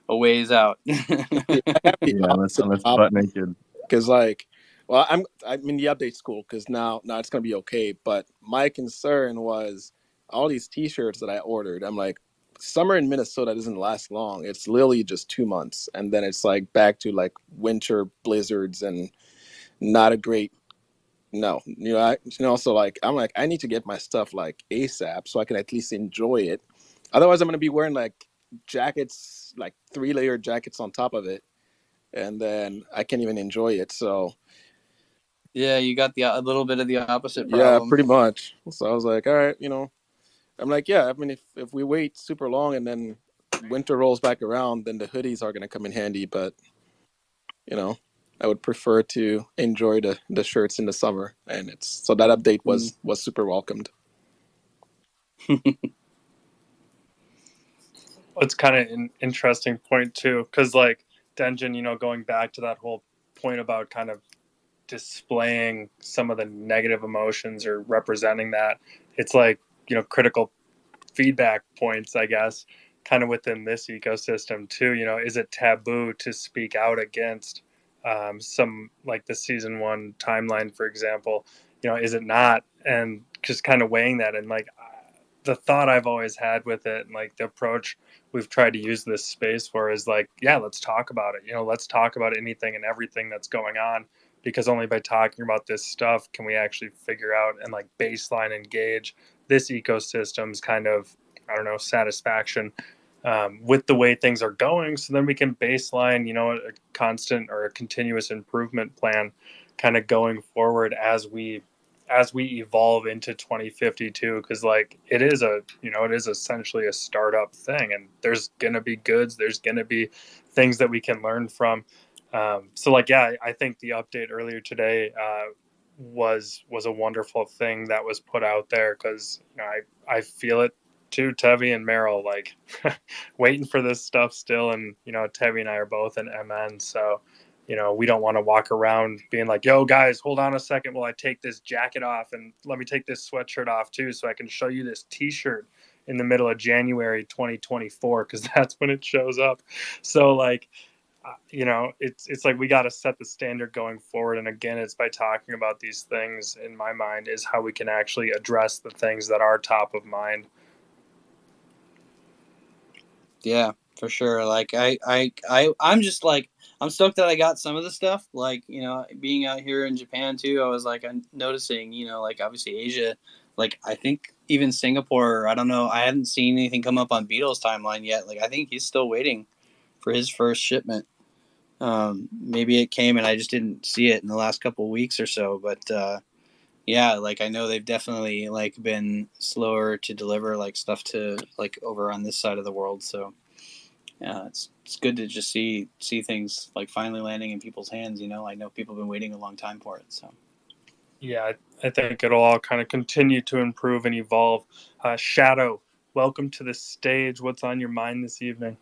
a ways out. See, I have the Yeah, opposite unless problem butt naked. because, like, well, I mean the update's cool because now it's gonna be okay. But my concern was all these T-shirts that I ordered. I'm like, summer in Minnesota doesn't last long. It's literally just 2 months, and then it's like back to like winter blizzards and not a great. No, so like I'm like I need to get my stuff like ASAP so I can at least enjoy it. Otherwise, I'm gonna be wearing like jackets, like 3-layer jackets on top of it, and then I can't even enjoy it. So Yeah, you got a little bit of the opposite yeah, problem. pretty much. So I was like, all right, I'm like, yeah. I mean, if we wait super long and then winter rolls back around, then the hoodies are gonna come in handy. But you know, I would prefer to enjoy the shirts in the summer, and it's so that update was super welcomed. It's kind of an interesting point too, because like Denjin, you know, going back to that whole point about kind of displaying some of the negative emotions or representing that, it's like, you know, critical feedback points, I guess, kind of within this ecosystem too. You know, is it taboo to speak out against some, like the season one timeline, for example? You know, is it not? And just kind of weighing that, and like the thought I've always had with it, and like the approach we've tried to use this space for, is like, yeah, let's talk about it. You know, let's talk about anything and everything that's going on, because only by talking about this stuff can we actually figure out and like baseline engage this ecosystem's kind of, I don't know, satisfaction with the way things are going. So then we can baseline, you know, a constant or a continuous improvement plan kind of going forward as we evolve into 2052, because like it is essentially a startup thing, and there's gonna be goods, there's gonna be things that we can learn from. So like, yeah, I think the update earlier today was a wonderful thing that was put out there, because you know, I feel it too. Tevi and Meryl, like waiting for this stuff still, and you know, Tevi and I are both in MN, so you know, we don't want to walk around being like, yo guys, hold on a second while I take this jacket off, and let me take this sweatshirt off too, so I can show you this t-shirt in the middle of January 2024, because that's when it shows up. So like, you know, it's like we got to set the standard going forward, and again, it's by talking about these things, in my mind, is how we can actually address the things that are top of mind. Yeah, for sure. Like I'm just like I'm stoked that I got some of the stuff. Like, you know, being out here in Japan too, I was like, I'm noticing, you know, like obviously Asia, like I think even Singapore, I don't know, I haven't seen anything come up on Beatles timeline yet. Like I think he's still waiting for his first shipment. Maybe it came and I just didn't see it in the last couple of weeks or so, but yeah, like I know they've definitely like been slower to deliver like stuff to like over on this side of the world. So yeah, it's good to just see things like finally landing in people's hands. You know, I know people have been waiting a long time for it. So Yeah, I think it'll all kind of continue to improve and evolve. Shadow, welcome to the stage. What's on your mind this evening?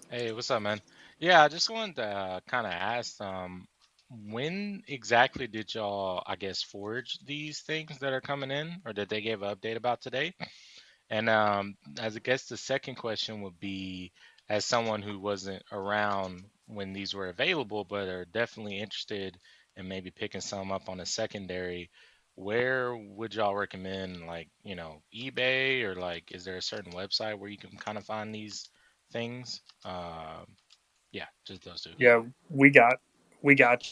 Hey, what's up, man? Yeah, I just wanted to kind of ask, when exactly did y'all, I guess, forge these things that are coming in, or that they gave an update about today? And as I guess the second question would be, as someone who wasn't around when these were available, but are definitely interested in maybe picking some up on a secondary, where would y'all recommend, like, eBay, or like, is there a certain website where you can kind of find these things? Yeah, just those two. Yeah, we got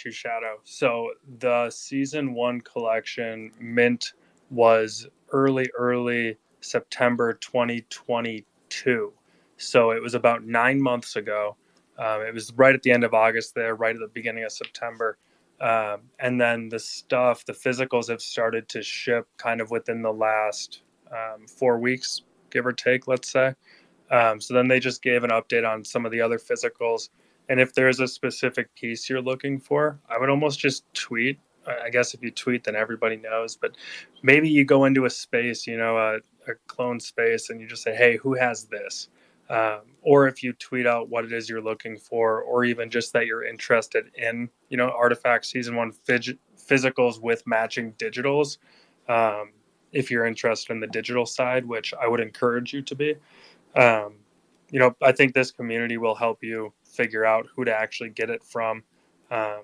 you, Shadow. So the season one collection mint was early September 2022. So it was about 9 months ago. It was right at the end of August there, right at the beginning of September. And then the stuff, the physicals have started to ship kind of within the last 4 weeks, give or take, let's say. So then they just gave an update on some of the other physicals. And if there's a specific piece you're looking for, I would almost just tweet. I guess if you tweet, then everybody knows. But maybe you go into a space, a clone space, and you just say, hey, who has this? Or if you tweet out what it is you're looking for, or even just that you're interested in, Artifact Season 1 physicals with matching digitals. If you're interested in the digital side, which I would encourage you to be. um, I think this community will help you figure out who to actually get it from. Um,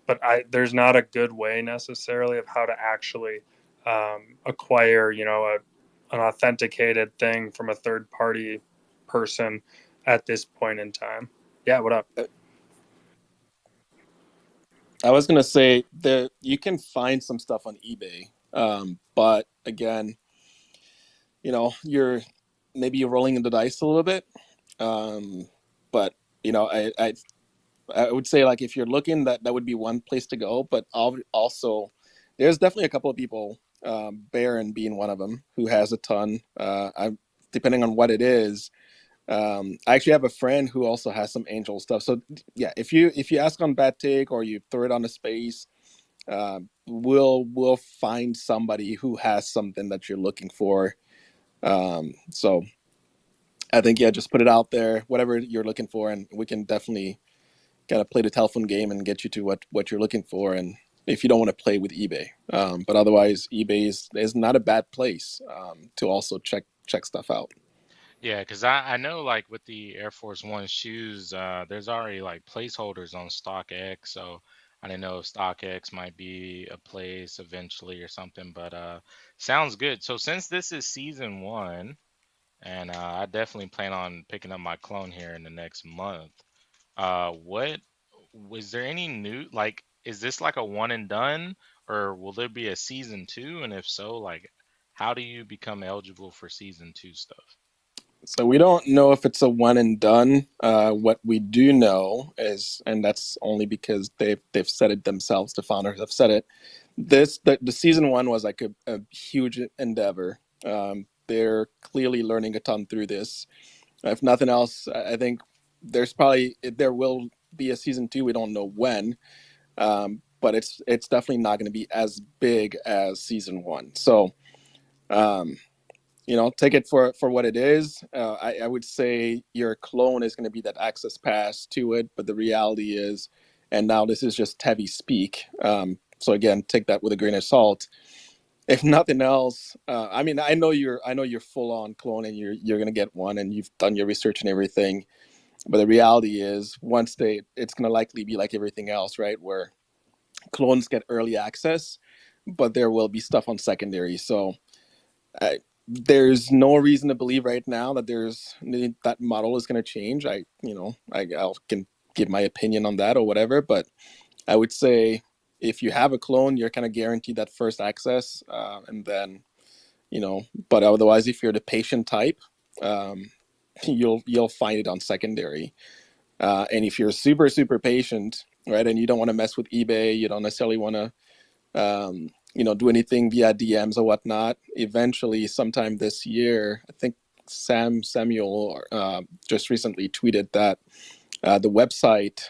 but there's not a good way necessarily of how to actually acquire, an authenticated thing from a third party person at this point in time. Yeah, what up? I was gonna say that you can find some stuff on eBay, but again, you're rolling the dice a little bit. But I would say, like, if you're looking, that would be one place to go. But also, there's definitely a couple of people, Baron being one of them, who has a ton. Depending on what it is. I actually have a friend who also has some angel stuff. So yeah, if you ask on Bad Take or you throw it on a space, we'll find somebody who has something that you're looking for. So I think, yeah, just put it out there, whatever you're looking for, and we can definitely kind of play the telephone game and get you to what you're looking for. And if you don't want to play with eBay, but otherwise, eBay is not a bad place to also check stuff out. Yeah, because I know, like, with the Air Force One shoes, there's already like placeholders on StockX, so I didn't know if StockX might be a place eventually or something, but sounds good. So since this is season one, and I definitely plan on picking up my clone here in the next month, what was there any new, like, is this like a one and done, or will there be a season two? And if so, like, how do you become eligible for season two stuff? So we don't know if it's a one and done. What we do know is, and that's only because they've said it themselves. The founders have said it. The season one was like a huge endeavor. They're clearly learning a ton through this. If nothing else, I think there will be a season two. We don't know when, but it's definitely not going to be as big as season one. So. Take it for what it is. I would say your clone is going to be that access pass to it, but the reality is, and now this is just heavy speak. So again, take that with a grain of salt. If nothing else, I mean, I know you're full on clone, and you're going to get one, and you've done your research and everything. But the reality is, it's going to likely be like everything else, right? Where clones get early access, but there will be stuff on secondary. So. There's no reason to believe right now that that model is going to change. I can give my opinion on that or whatever, but I would say if you have a clone, you're kind of guaranteed that first access, and then But otherwise, if you're the patient type, you'll find it on secondary. And if you're super patient, right, and you don't want to mess with eBay, you don't necessarily want to do anything via DMs or whatnot. Eventually, sometime this year, I think Samuel just recently tweeted that the website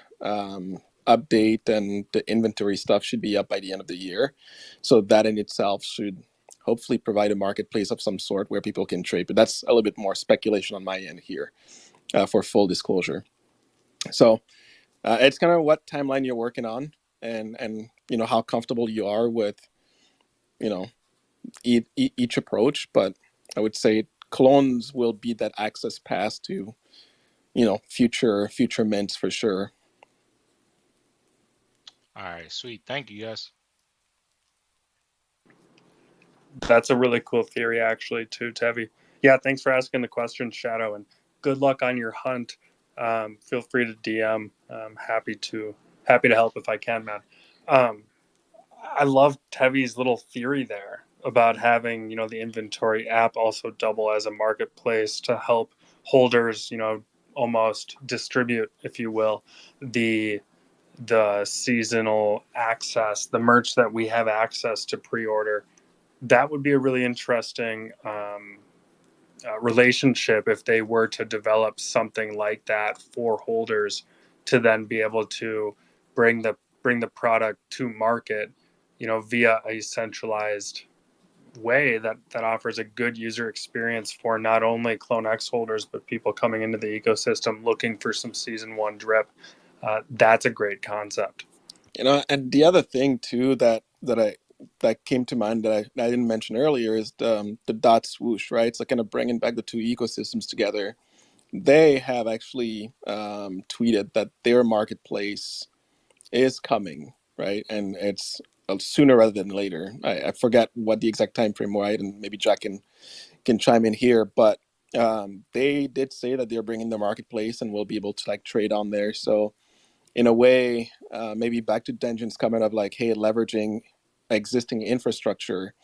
update and the inventory stuff should be up by the end of the year. So that in itself should hopefully provide a marketplace of some sort where people can trade. But that's a little bit more speculation on my end here for full disclosure. So it's kind of what timeline you're working on and how comfortable you are with each approach. But I would say clones will be that access pass to future mints for sure. All right, sweet. Thank you, guys. That's a really cool theory, actually, too, Tevi. Yeah, thanks for asking the question, Shadow, and good luck on your hunt. Feel free to DM. I'm happy to help if I can, man. I love Tevi's little theory there about having the inventory app also double as a marketplace to help holders almost distribute, if you will, the seasonal access, the merch that we have access to pre-order. That would be a really interesting relationship if they were to develop something like that for holders to then be able to bring the product to market, via a centralized way that offers a good user experience for not only CloneX holders but people coming into the ecosystem looking for some season 1 drip. That's a great concept. And the other thing too that came to mind that I didn't mention earlier is the dot swoosh, right? So kind of bringing back the two ecosystems together. They have actually tweeted that their marketplace is coming, right? And it's sooner rather than later. I forget what the exact time frame was, and maybe Jack can chime in here, but they did say that they're bringing the marketplace and we'll be able to trade on there. So in a way, maybe back to Denjin's comment of hey, leveraging existing infrastructure.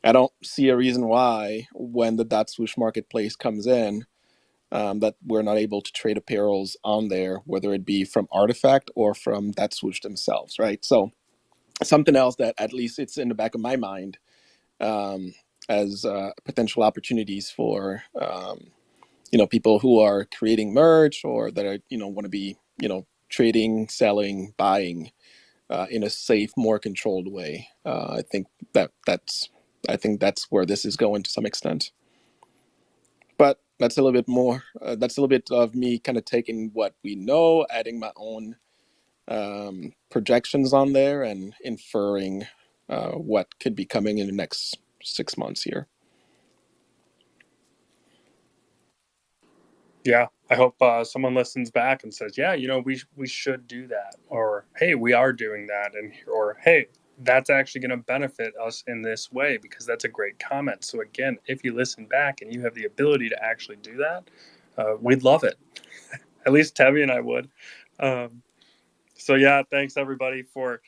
I don't see a reason why when the dot swoosh marketplace comes in, that we're not able to trade apparels on there, whether it be from Artifact or from dot swoosh themselves, right? So something else that at least it's in the back of my mind as potential opportunities for people who are creating merch or that are want to be trading, selling, buying in a safe, more controlled way. I think that's where this is going to some extent. But that's a little bit more. That's a little bit of me kind of taking what we know, adding my own projections on there, and inferring what could be coming in the next 6 months here. Yeah, I hope someone listens back and says, yeah, we should do that, or hey, we are doing that, or hey, that's actually going to benefit us in this way, because that's a great comment. So again, if you listen back and you have the ability to actually do that, we'd love it. At least Tevi and I would. So yeah, thanks everybody for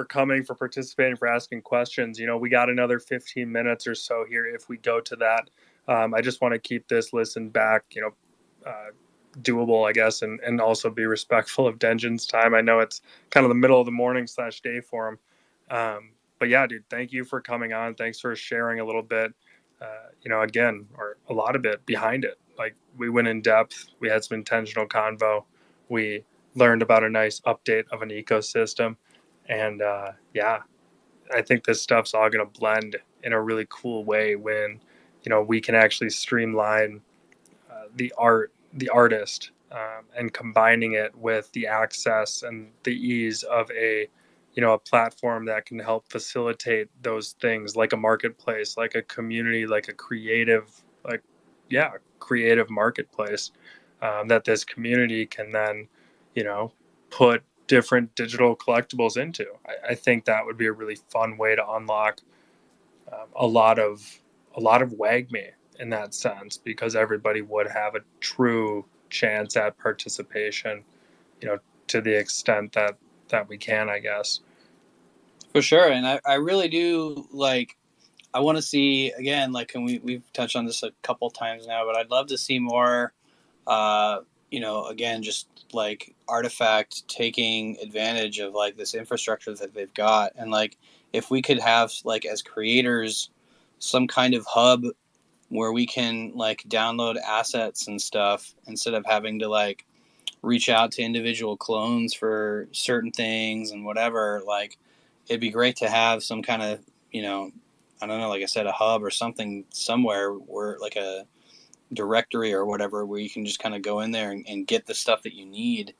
coming, for participating, for asking questions. We got another 15 minutes or so here if we go to that. I just want to keep this listen back, doable, I guess, and also be respectful of Denjin's time. I know it's kind of the middle of the morning / day for him. But yeah, dude, thank you for coming on. Thanks for sharing a little bit, again, or a lot of it behind it. We went in depth. We had some intentional convo. We learned about a nice update of an ecosystem. And yeah, I think this stuff's all going to blend in a really cool way when, we can actually streamline the artist, and combining it with the access and the ease of a platform that can help facilitate those things, like a marketplace, like a community, like a creative marketplace, that this community can then put different digital collectibles into. I think that would be a really fun way to unlock a lot of WAGMI in that sense, because everybody would have a true chance at participation, to the extent that we can, I guess. For sure. And I really do I want to see, again, and we've touched on this a couple times now, but I'd love to see more, again, just Artifact taking advantage of this infrastructure that they've got. And if we could have like as creators some kind of hub where we can like download assets and stuff instead of having to like reach out to individual clones for certain things and whatever, like it'd be great to have some kind of, you know, I don't know, like I said, a hub or something somewhere where like a directory or whatever where you can just kind of go in there and get the stuff that you need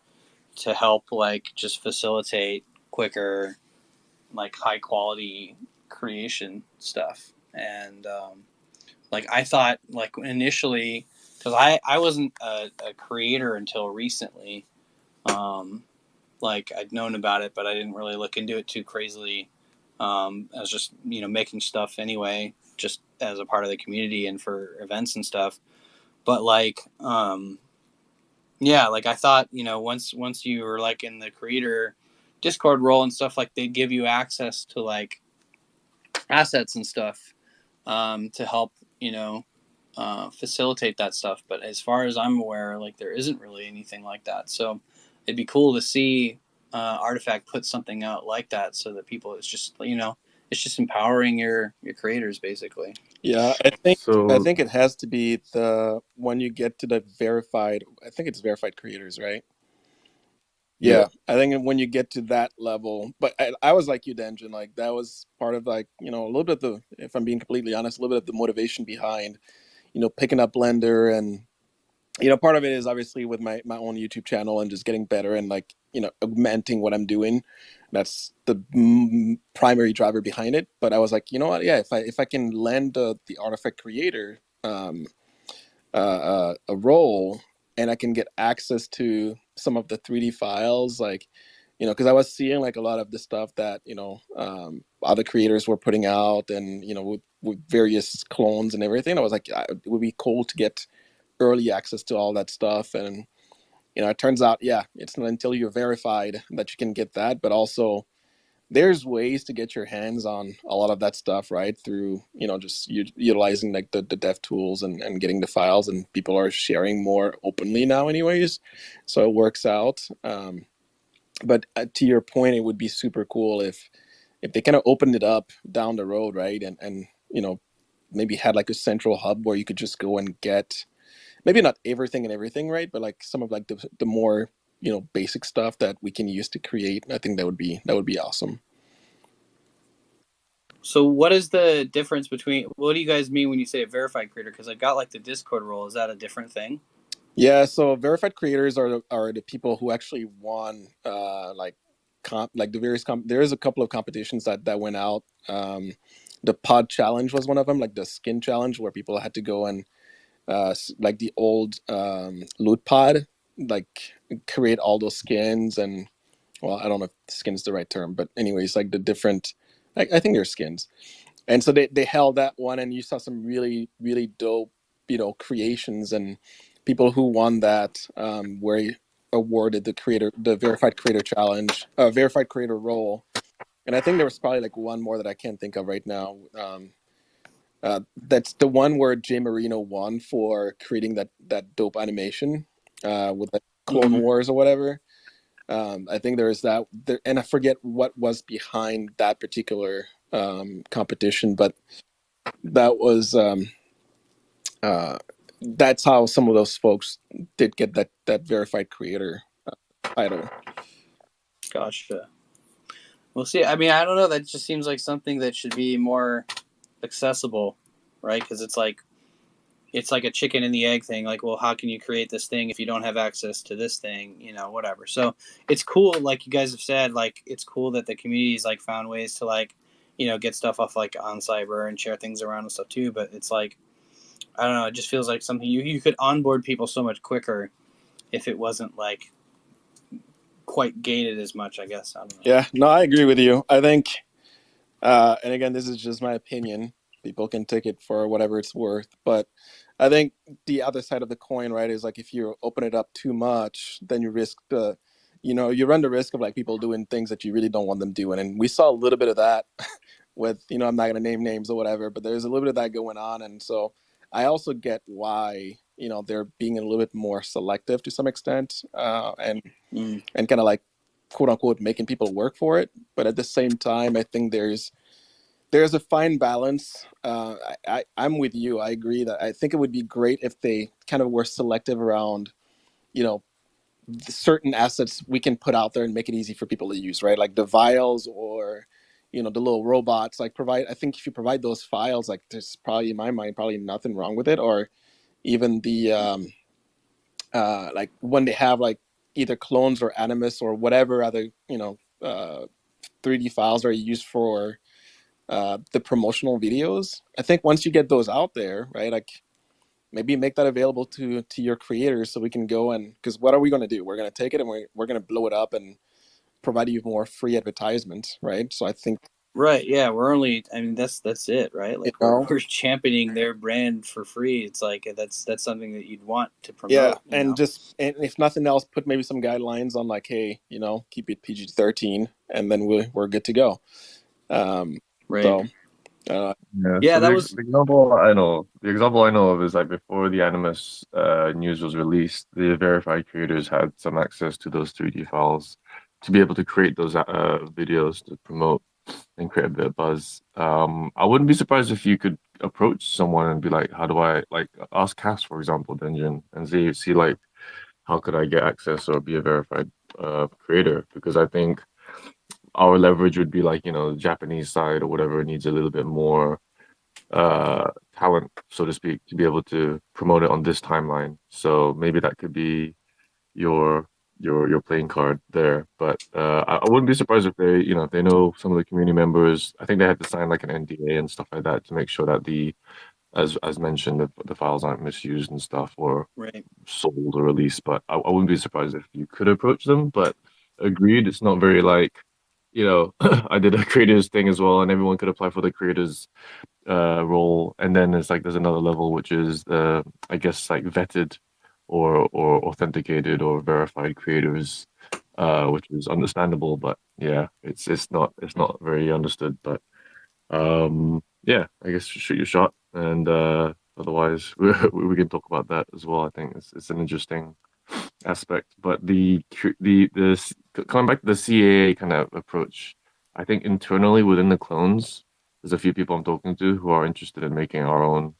to help like just facilitate quicker, like high quality creation stuff. And like I thought like initially, because I wasn't a creator until recently. Like I'd known about it, but I didn't really look into it too crazily. I was just, you know, making stuff anyway, just as a part of the community and for events and stuff. But like, yeah, like I thought, you know, once you were like in the creator Discord role and stuff, like they'd give you access to like assets and stuff to help, you know, facilitate that stuff. But as far as I'm aware, like there isn't really anything like that. So it'd be cool to see Artifact put something out like that so that people, it's just, you know, it's just empowering your creators basically. Yeah, I So think it has to be the when you get to the verified. I think it's verified creators, right? yeah, Yeah, I think when you get to that level, but I was like you, Denjin, like that was part of like, you know, a little bit of the, if I'm being completely honest, a little bit of the motivation behind, you know, picking up Blender. And, you know, part of it is obviously with my own YouTube channel and just getting better and like, you know, augmenting what I'm doing. That's the primary driver behind it. But I was like, you know what? Yeah, if I can lend the artifact creator a role, and I can get access to some of the 3D files, like, you know, because I was seeing like a lot of the stuff that, you know, other creators were putting out, and, you know, with various clones and everything. I was like, it would be cool to get early access to all that stuff. And, you know, it turns out, yeah, it's not until you're verified that you can get that. But also, there's ways to get your hands on a lot of that stuff, right? Through, you know, just utilizing like the dev tools and getting the files, and people are sharing more openly now anyways. So it works out. But to your point, it would be super cool if they kind of opened it up down the road, right? And, you know, maybe had like a central hub where you could just go and get, maybe not everything and everything, right? But like some of like the more, you know, basic stuff that we can use to create. I think that would be awesome. So what is the difference between, what do you guys mean when you say a verified creator? Because I got like the Discord role. Is that a different thing? Yeah, so verified creators are the people who actually won like like the various there is a couple of competitions that went out. The pod challenge was one of them, like the skin challenge, where people had to go and like the old loot pod, like create all those skins. And, well, I don't know if skin is the right term, but anyways, like the different, I think they're skins. And so they held that one, and you saw some really really dope, you know, creations. And people who won that were awarded the verified creator challenge, verified creator role. And I think there was probably like one more that I can't think of right now. That's the one where Jay Marino won for creating that dope animation with like Clone Mm-hmm. Wars or whatever. I think there is that there, and I forget what was behind that particular competition, but that was that's how some of those folks did get that verified creator title. Gotcha. We'll see. I mean, I don't know. That just seems like something that should be more accessible, right? Because it's like a chicken and the egg thing. Like, well, how can you create this thing if you don't have access to this thing? You know, whatever. So it's cool, like you guys have said. Like, it's cool that the community's like found ways to like, you know, get stuff off like on Cyber and share things around and stuff too. But it's like, I don't know. It just feels like something you could onboard people so much quicker if it wasn't like quite gated as much. I guess I don't know. Yeah, no, I agree with you. I think, and again, this is just my opinion. People can take it for whatever it's worth, but I think the other side of the coin, right, is like if you open it up too much, then you risk the, you know, you run the risk of like people doing things that you really don't want them doing. And we saw a little bit of that with, you know, I'm not going to name names or whatever, but there's a little bit of that going on. And so I also get why, you know, they're being a little bit more selective to some extent, and kind of like, quote unquote, making people work for it. But at the same time, I think there's there's a fine balance. I'm with you. I agree that I think it would be great if they kind of were selective around, you know, certain assets we can put out there and make it easy for people to use, right? Like the vials or, you know, the little robots. Like I think if you provide those files, like there's probably in my mind probably nothing wrong with it. Or even the like when they have like either clones or animus or whatever other, you know, 3D files are used for the promotional videos. I think once you get those out there, right, like maybe make that available to your creators so we can go and, because what are we going to do? We're going to take it and we're going to blow it up and provide you more free advertisements, right? So I think, right, yeah, we're only, I mean, that's it, right? you Like know, we're championing their brand for free. It's like that's something that you'd want to yeah, promote, you and know? just, and if nothing else, put maybe some guidelines on like, hey, you know, keep it PG-13, and then we're good to go. Um, Right. so Yeah, Yeah, so that was the example I know of is like before the Animus news was released, the verified creators had some access to those 3D files to be able to create those videos to promote and create a bit of buzz. I wouldn't be surprised if you could approach someone and be like, how do I like ask Cass, for example, Dungeon, and see like how could I get access or be a verified creator? Because I think our leverage would be like, you know, the Japanese side or whatever needs a little bit more talent, so to speak, to be able to promote it on this timeline. So maybe that could be your your playing card there. But I wouldn't be surprised if they, you know, if they know some of the community members. I think they had to sign like an NDA and stuff like that to make sure that the, as mentioned, the files aren't misused and stuff or right. sold or released. But I wouldn't be surprised if you could approach them. But agreed, it's not very like, you know, I did a creators thing as well, and everyone could apply for the creators role, and then there's another level which is I guess like vetted or authenticated or verified creators, which is understandable, but yeah, it's not very understood. But yeah, I guess shoot your shot, and otherwise we can talk about that as well. I think it's an interesting aspect, but coming back to the CAA kind of approach, I think internally within the clones, there's a few people I'm talking to who are interested in making our own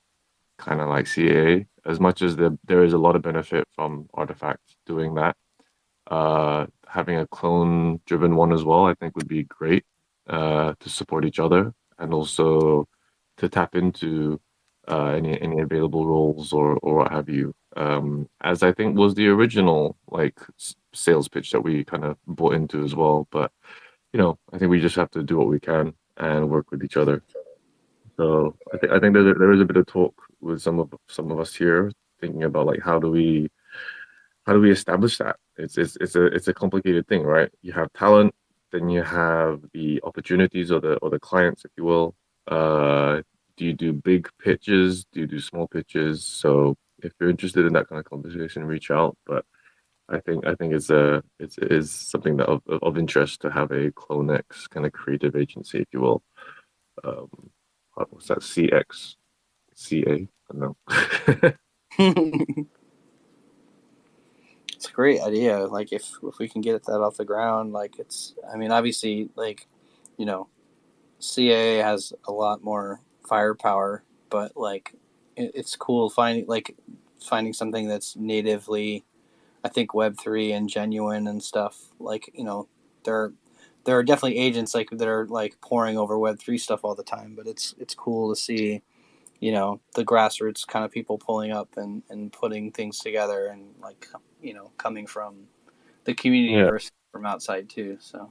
kind of like CAA. As much as there is a lot of benefit from Artifact doing that, having a clone-driven one as well, I think would be great to support each other and also to tap into any available roles or what have you. As I think was the original like sales pitch that we kind of bought into as well. But you know, I think we just have to do what we can and work with each other. So I think there is a bit of talk with some of us here thinking about like how do we establish that? It's a complicated thing, right? You have talent, then you have the opportunities or the clients, if you will. Do you do big pitches? Do you do small pitches? So if you're interested in that kind of conversation, reach out. But I think it is something that of interest to have a CloneX kind of creative agency, if you will. Um, what's that? CX, CA? I don't know. It's a great idea. Like if we can get that off the ground, like it's, I mean, obviously, like, you know, CAA has a lot more firepower, but like it's cool finding something that's natively, I think, Web3 and genuine and stuff. Like, you know, there there are definitely agents like that are like pouring over Web3 stuff all the time, but it's cool to see, you know, the grassroots kind of people pulling up and putting things together and like, you know, coming from the community Yeah. versus from outside too. So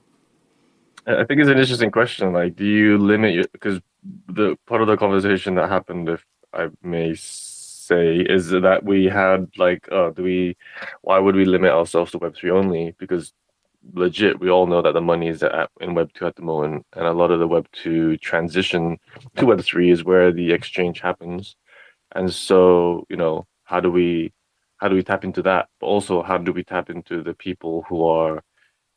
I think it's an interesting question. Like, do you limit your, because the part of the conversation that happened, if I may say, is that we had like, why would we limit ourselves to Web3 only? Because legit, we all know that the money is in Web2 at the moment, and a lot of the Web2 transition to Web3 is where the exchange happens. And so, you know, how do we tap into that? But also, how do we tap into the people who are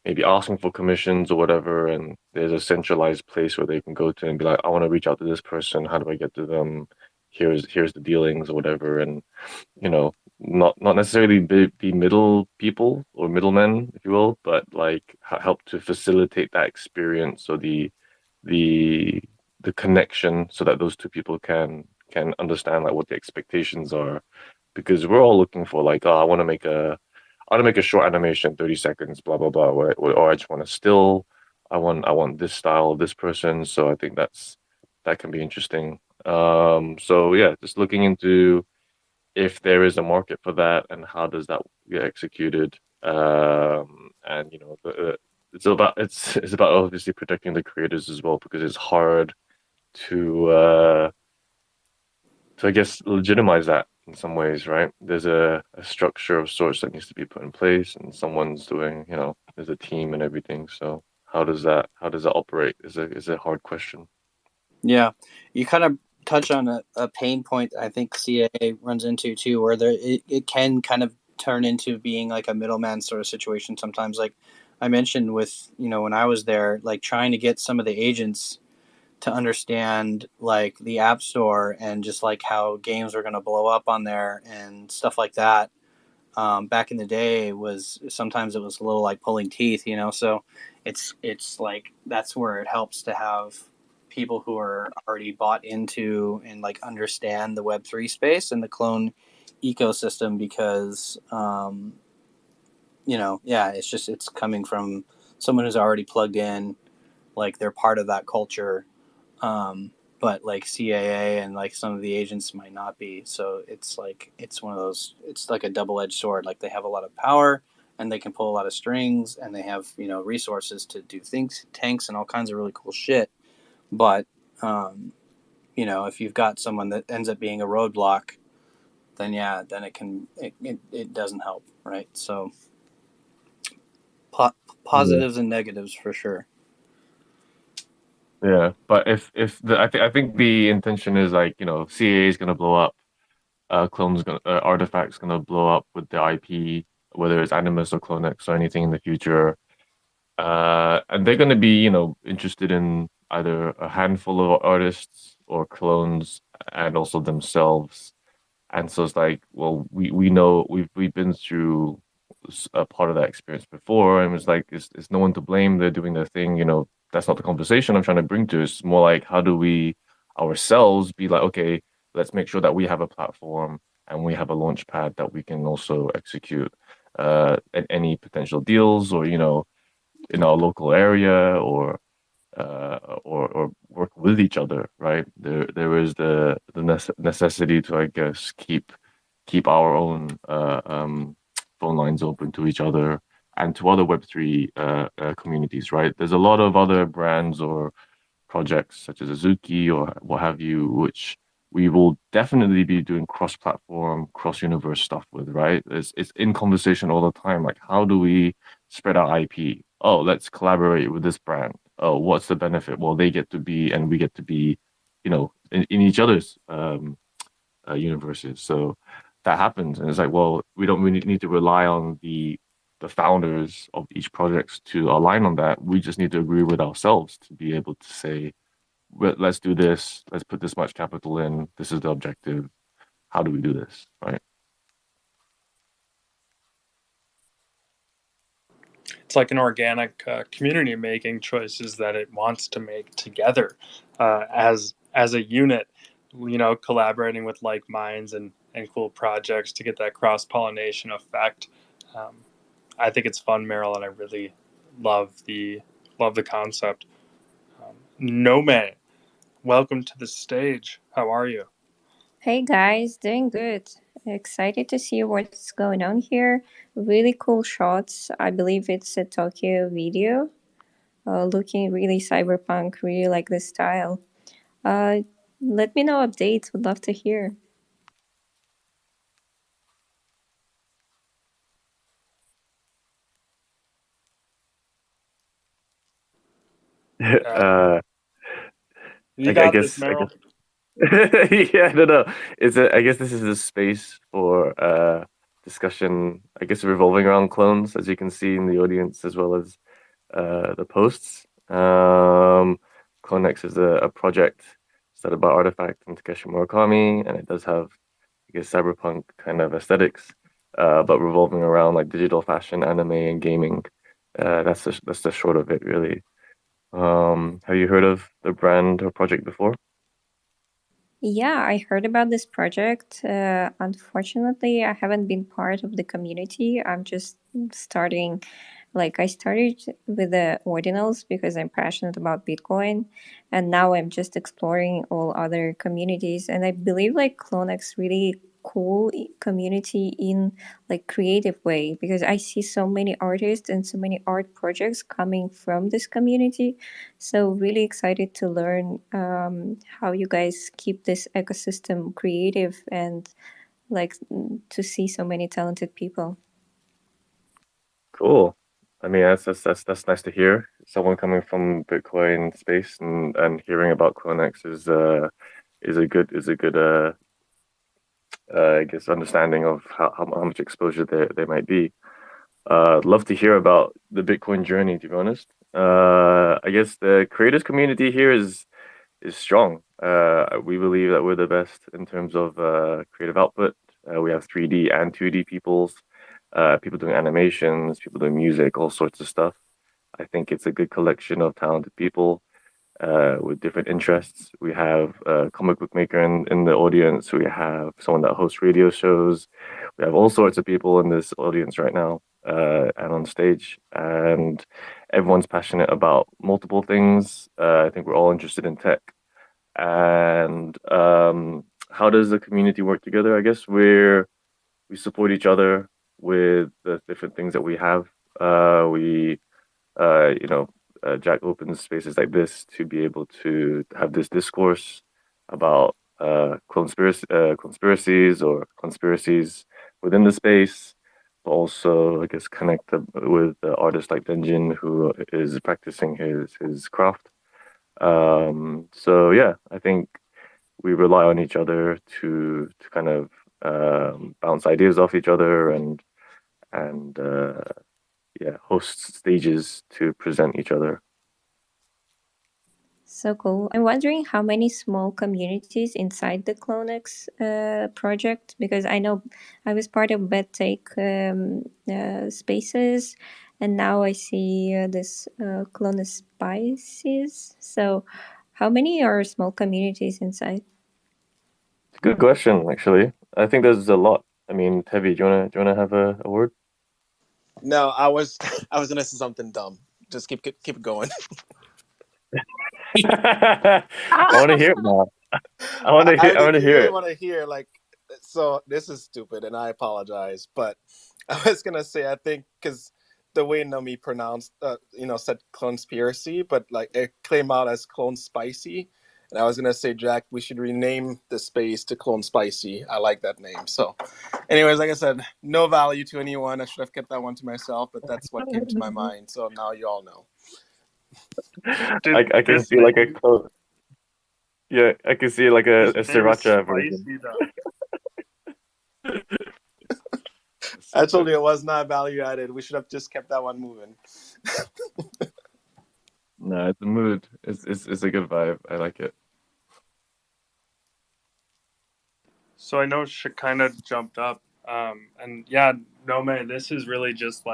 maybe asking for commissions or whatever, and there's a centralized place where they can go to and be like, I want to reach out to this person. How do I get to them? Here's the dealings or whatever, and you know, not necessarily be middle people or middlemen, if you will, but like help to facilitate that experience or the the connection so that those two people can understand like what the expectations are, because we're all looking for like, oh, I want to make a short animation, 30 seconds, blah blah blah, or I just want to still, I want this style of this person. So I think that can be interesting. So yeah, just looking into if there is a market for that and how does that get executed. And it's about obviously protecting the creators as well, because it's hard to I guess legitimize that in some ways, right? There's a structure of sorts that needs to be put in place, and someone's doing, there's a team and everything. So how does that operate is a hard question. Yeah, you kind of touch on a pain point I think CAA runs into too, where it can kind of turn into being like a middleman sort of situation sometimes. Like I mentioned with, when I was there, like trying to get some of the agents to understand like the app store and just like how games were going to blow up on there and stuff like that. Back in the day was sometimes it was a little like pulling teeth, so it's like that's where it helps to have people who are already bought into and like understand the Web3 space and the clone ecosystem, because yeah, it's coming from someone who's already plugged in, like they're part of that culture. But like CAA and like some of the agents might not be. So it's like it's one of those. It's like a double-edged sword. Like they have a lot of power and they can pull a lot of strings and they have resources to do things, tanks and all kinds of really cool shit. But if you've got someone that ends up being a roadblock, then yeah, then it doesn't help, right? So Yeah. positives and negatives for sure. Yeah, but if I think the intention is like, CAA is gonna blow up, Artifact's gonna blow up with the IP, whether it's Animus or CloneX or anything in the future. And they're going to be, interested in either a handful of artists or clones and also themselves. And so it's like, well, we know we've been through a part of that experience before, and it's like, it's no one to blame. They're doing their thing. That's not the conversation I'm trying to bring to. It's more like, how do we ourselves be like, okay, let's make sure that we have a platform and we have a launch pad that we can also execute at any potential deals, or in our local area, or work with each other, right? There is the necessity to, I guess, keep our own phone lines open to each other and to other Web3 communities, right? There's a lot of other brands or projects such as Azuki or what have you, which we will definitely be doing cross-platform, cross-universe stuff with, right? It's in conversation all the time. Like, how do we spread our IP? Oh, let's collaborate with this brand. Oh, what's the benefit? Well, they get to be and we get to be, in each other's universes. So that happens, and it's like, well, we don't really need to rely on the founders of each project to align on that. We just need to agree with ourselves to be able to say, let's do this. Let's put this much capital in. This is the objective. How do we do this, right? It's like an organic community making choices that it wants to make together as a unit, collaborating with like minds and cool projects to get that cross pollination effect. Um, I think it's fun, Meryl, and I really love the concept. Nome, welcome to the stage. How are you? Hey guys, doing good. Excited to see what's going on here. Really cool shots. I believe it's a Tokyo video. Looking really cyberpunk, really like the style. Let me know updates, would love to hear. You I got this, guess Meryl. yeah, no. I guess this is a space for discussion, I guess, revolving around clones, as you can see in the audience, as well as the posts. CloneX is a project started by Artifact and Takeshi Murakami, and it does have, I guess, cyberpunk kind of aesthetics, but revolving around like digital fashion, anime, and gaming. That's the short of it, really. Have you heard of the brand or project before? Yeah, I heard about this project. Unfortunately, I haven't been part of the community. I'm just starting, I started with the ordinals because I'm passionate about Bitcoin, and now I'm just exploring all other communities. And I believe CloneX really cool community in creative way, because I see so many artists and so many art projects coming from this community. So really excited to learn how you guys keep this ecosystem creative and to see so many talented people. Cool. I mean, that's nice to hear. Someone coming from Bitcoin space and hearing about CloneX is a good I guess understanding of how much exposure there might be. I'd love to hear about the Bitcoin journey, to be honest. I guess the creators community here is strong. We believe that we're the best in terms of creative output. We have 3D and 2D people doing animations, people doing music, all sorts of stuff. I think it's a good collection of talented people with different interests. We have a comic book maker in the audience. We have someone that hosts radio shows. We have all sorts of people in this audience right now and on stage. And everyone's passionate about multiple things. I think we're all interested in tech. And how does the community work together? I guess we support each other with the different things that we have. We you know, Jack opens spaces like this to be able to have this discourse about conspiracies or conspiracies within the space, but also, I guess, connect with artists like Denjin, who is practicing his craft. So yeah, I think we rely on each other to kind of bounce ideas off each other and yeah, host stages to present each other. So cool. I'm wondering how many small communities inside the CloneX project, because I know I was part of BedTake spaces, and now I see this Clonespiracys. So how many are small communities inside? It's a good question, actually. I think there's a lot. I mean, Tevi, do you wanna have a word? No, I was I was gonna say something dumb. Just keep it going. I want to hear it now. I want to hear. I want to You hear really it. want to hear so this is stupid and I apologize, but I was gonna say I think because the way Nomi pronounced said Clonespiracy, but it came out as Clone Spicy, and I was gonna say, Jack, we should rename the space to Clone Spicy. I like that name. So anyways, like I said, no value to anyone. I should have kept that one to myself, but that's what came to my mind, so now you all know. I can see like a clone. Yeah, I can see like a sriracha version. I told you it was not value added. We should have just kept that one moving. No, it's a mood. It's a good vibe. I like it. So I know Shekinah jumped up, and yeah, no man, this is really just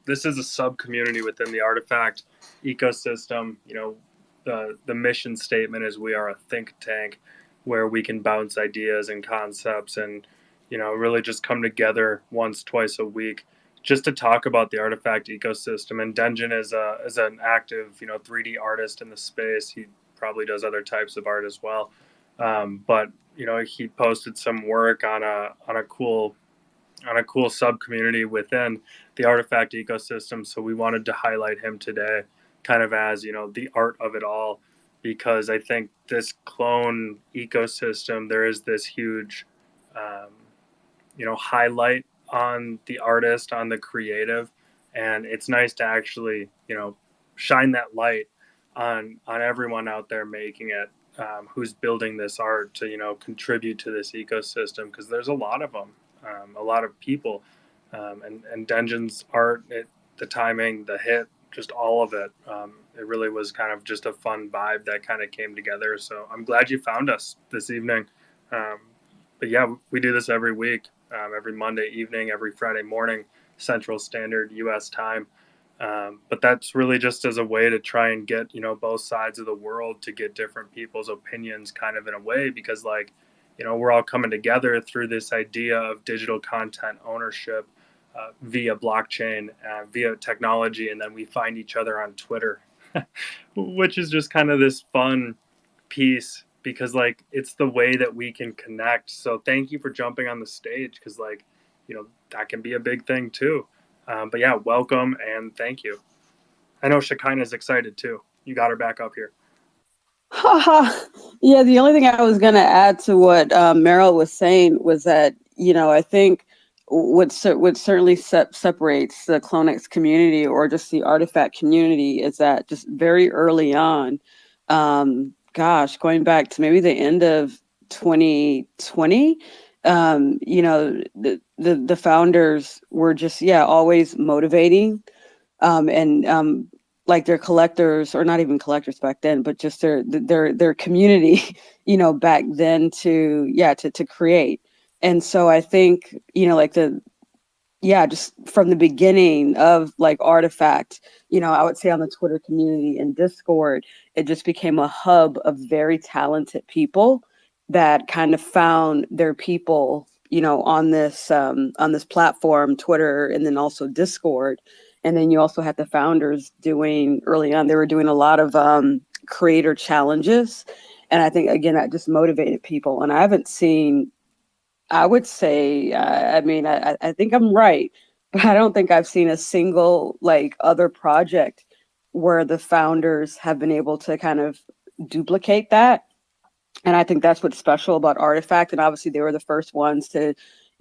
this is a sub community within the Artifact ecosystem. You know, the mission statement is we are a think tank where we can bounce ideas and concepts, and really just come together once, twice a week just to talk about the Artifact ecosystem. And Denjin is an active 3D artist in the space. He probably does other types of art as well, but he posted some work on a cool sub community within the Artifact ecosystem. So we wanted to highlight him today, kind of as the art of it all, because I think this clone ecosystem, there is this huge um, highlight on the artist, on the creative, and it's nice to actually shine that light on everyone out there making it, who's building this art to contribute to this ecosystem, because there's a lot of them, a lot of people, and Dungeon's art, the timing, the hit, just all of it. It really was kind of just a fun vibe that kind of came together. So I'm glad you found us this evening. But yeah, we do this every week, every Monday evening, every Friday morning, Central Standard U.S. time. But that's really just as a way to try and get, both sides of the world to get different people's opinions kind of in a way, because like, we're all coming together through this idea of digital content ownership via blockchain, via technology, and then we find each other on Twitter, which is just kind of this fun piece because like it's the way that we can connect. So thank you for jumping on the stage because like, that can be a big thing too. But yeah, welcome and thank you. I know Shekinah's excited too. You got her back up here. Yeah, the only thing I was going to add to what Meryl was saying was that, I think what certainly separates the CloneX community or just the artifact community is that just very early on, going back to maybe the end of 2020, the founders were just, always motivating and like their collectors, or not even collectors back then, but just their community, back then to create. And so I think, just from the beginning of like Artifact, I would say on the Twitter community and Discord, it just became a hub of very talented people that kind of found their people, on this platform, Twitter, and then also Discord. And then you also had the founders doing early on, they were doing a lot of creator challenges. And I think, again, that just motivated people. And I haven't seen, I would say, I think I'm right, but I don't think I've seen a single like other project where the founders have been able to kind of duplicate that. And I think that's what's special about Artifact. And obviously they were the first ones to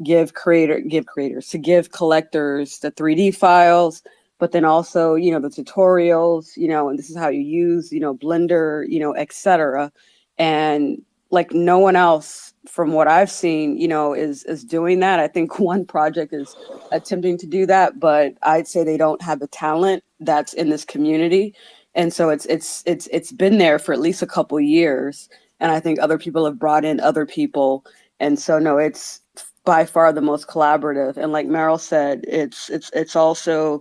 give collectors the 3D files, but then also, the tutorials, and this is how you use, Blender, etc. And like no one else from what I've seen, is doing that. I think one project is attempting to do that, but I'd say they don't have the talent that's in this community. And so it's been there for at least a couple years. And I think other people have brought in other people. And so, no, it's by far the most collaborative. And like Meryl said, it's also,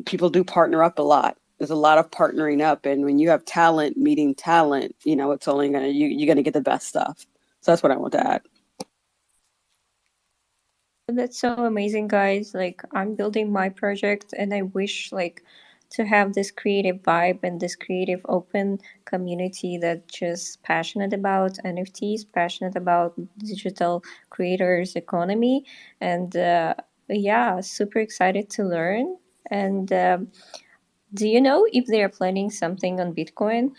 people do partner up a lot. There's a lot of partnering up. And when you have talent meeting talent, it's only you're going to get the best stuff. So that's what I want to add. That's so amazing, guys. Like, I'm building my project and I wish like to have this creative vibe and this creative open community that just passionate about NFTs, passionate about digital creators economy. And super excited to learn. And do you know if they are planning something on Bitcoin?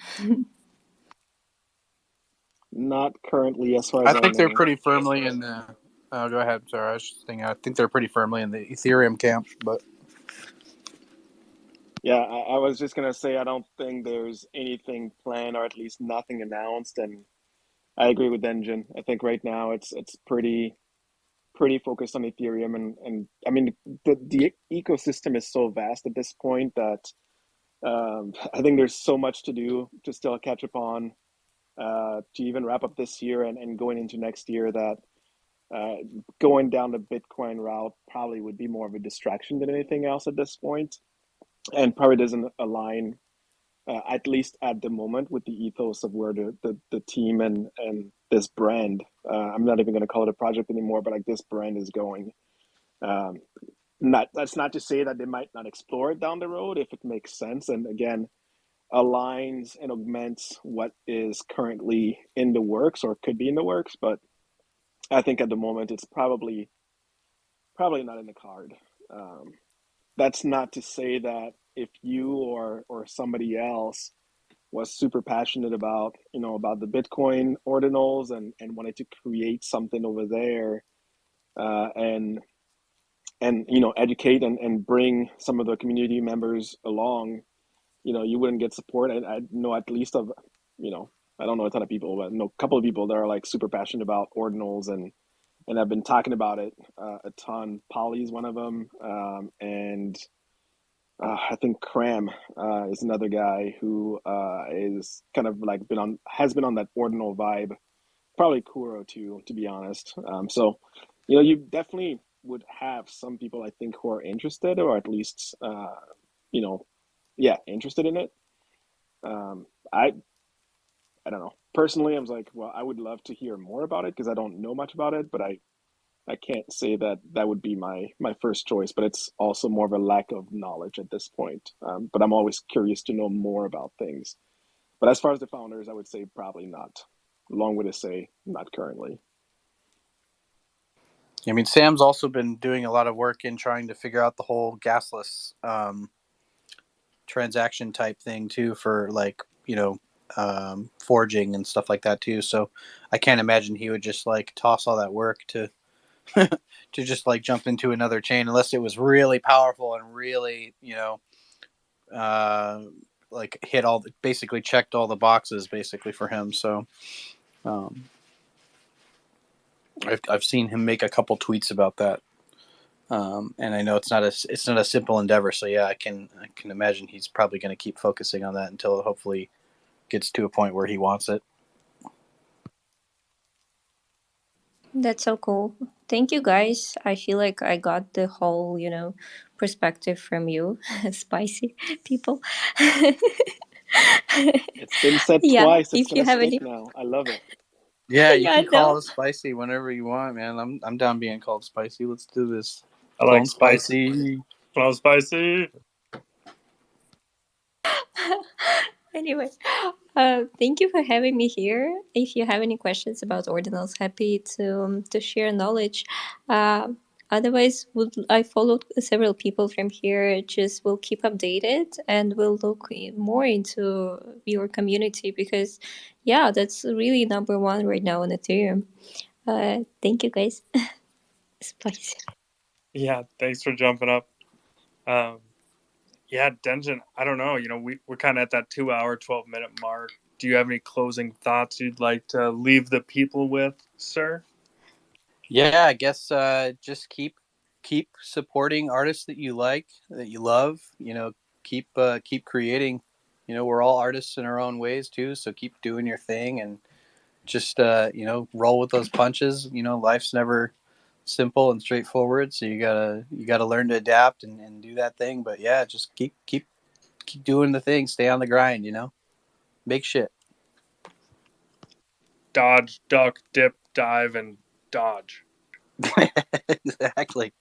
Not currently, as far as I I think they're know. pretty firmly in the. Oh, go ahead. Sorry, I was just thinking. I think they're pretty firmly in the Ethereum camp, but Yeah, I was just gonna say I don't think there's anything planned, or at least nothing announced. And I agree with Engine. I think right now it's pretty focused on Ethereum, and I mean the ecosystem is so vast at this point that I think there's so much to do to still catch up on, to even wrap up this year and going into next year, that going down the Bitcoin route probably would be more of a distraction than anything else at this point, and probably doesn't align, at least at the moment, with the ethos of where the team and this brand, I'm not even going to call it a project anymore, but like this brand is going. That's not to say that they might not explore it down the road if it makes sense, and again aligns and augments what is currently in the works or could be in the works. But I think at the moment it's probably not in the card. That's not to say that if you or somebody else was super passionate about about the Bitcoin ordinals and wanted to create something over there, and educate and bring some of the community members along, you wouldn't get support. I know at least of, I don't know a ton of people, but I know a couple of people that are like super passionate about ordinals and I've been talking about it a ton. Polly's one of them, and I think Cram is another guy who is kind of like has been on that ordinal vibe. Probably Kuro too, to be honest. So, you definitely would have some people I think who are interested, or at least interested in it. I don't know. Personally, I was like, well, I would love to hear more about it because I don't know much about it, but I can't say that that would be my first choice, but it's also more of a lack of knowledge at this point. But I'm always curious to know more about things. But as far as the founders, I would say probably not. Long way to say not currently. I mean, Sam's also been doing a lot of work in trying to figure out the whole gasless transaction type thing too, for like, forging and stuff like that too. So I can't imagine he would just like toss all that work to to just like jump into another chain unless it was really powerful and really, uh, like hit basically checked all the boxes basically for him. So um, I've seen him make a couple tweets about that. And I know it's not a simple endeavor. So yeah, I can imagine he's probably going to keep focusing on that until it hopefully gets to a point where he wants it. That's so cool. Thank you, guys. I feel like I got the whole, perspective from you, spicy people. It's been said Yeah, twice. It's if you gonna have stick any. now. I love it. Yeah, you Yeah, can call no. us spicy whenever you want, man. I'm down being called spicy. Let's do this. I like Clone spicy. spicy. Clone spicy. Anyway, thank you for having me here. If you have any questions about ordinals, happy to share knowledge. Uh, Otherwise, I followed several people from here. Just will keep updated and we'll look more into your community because, yeah, that's really number one right now on Ethereum. Thank you, guys. Spicy. Yeah, thanks for jumping up. Yeah, Denjin, I don't know. We're kind of at that 2 hour, 12-minute mark. Do you have any closing thoughts you'd like to leave the people with, sir? Yeah, I guess just keep supporting artists that you like, that you love. Keep creating. We're all artists in our own ways too, so keep doing your thing and just roll with those punches. Life's never simple and straightforward, so you gotta learn to adapt and do that thing. But yeah, just keep doing the thing. Stay on the grind. Make shit. Dodge, duck, dip, dive, and dodge. Exactly.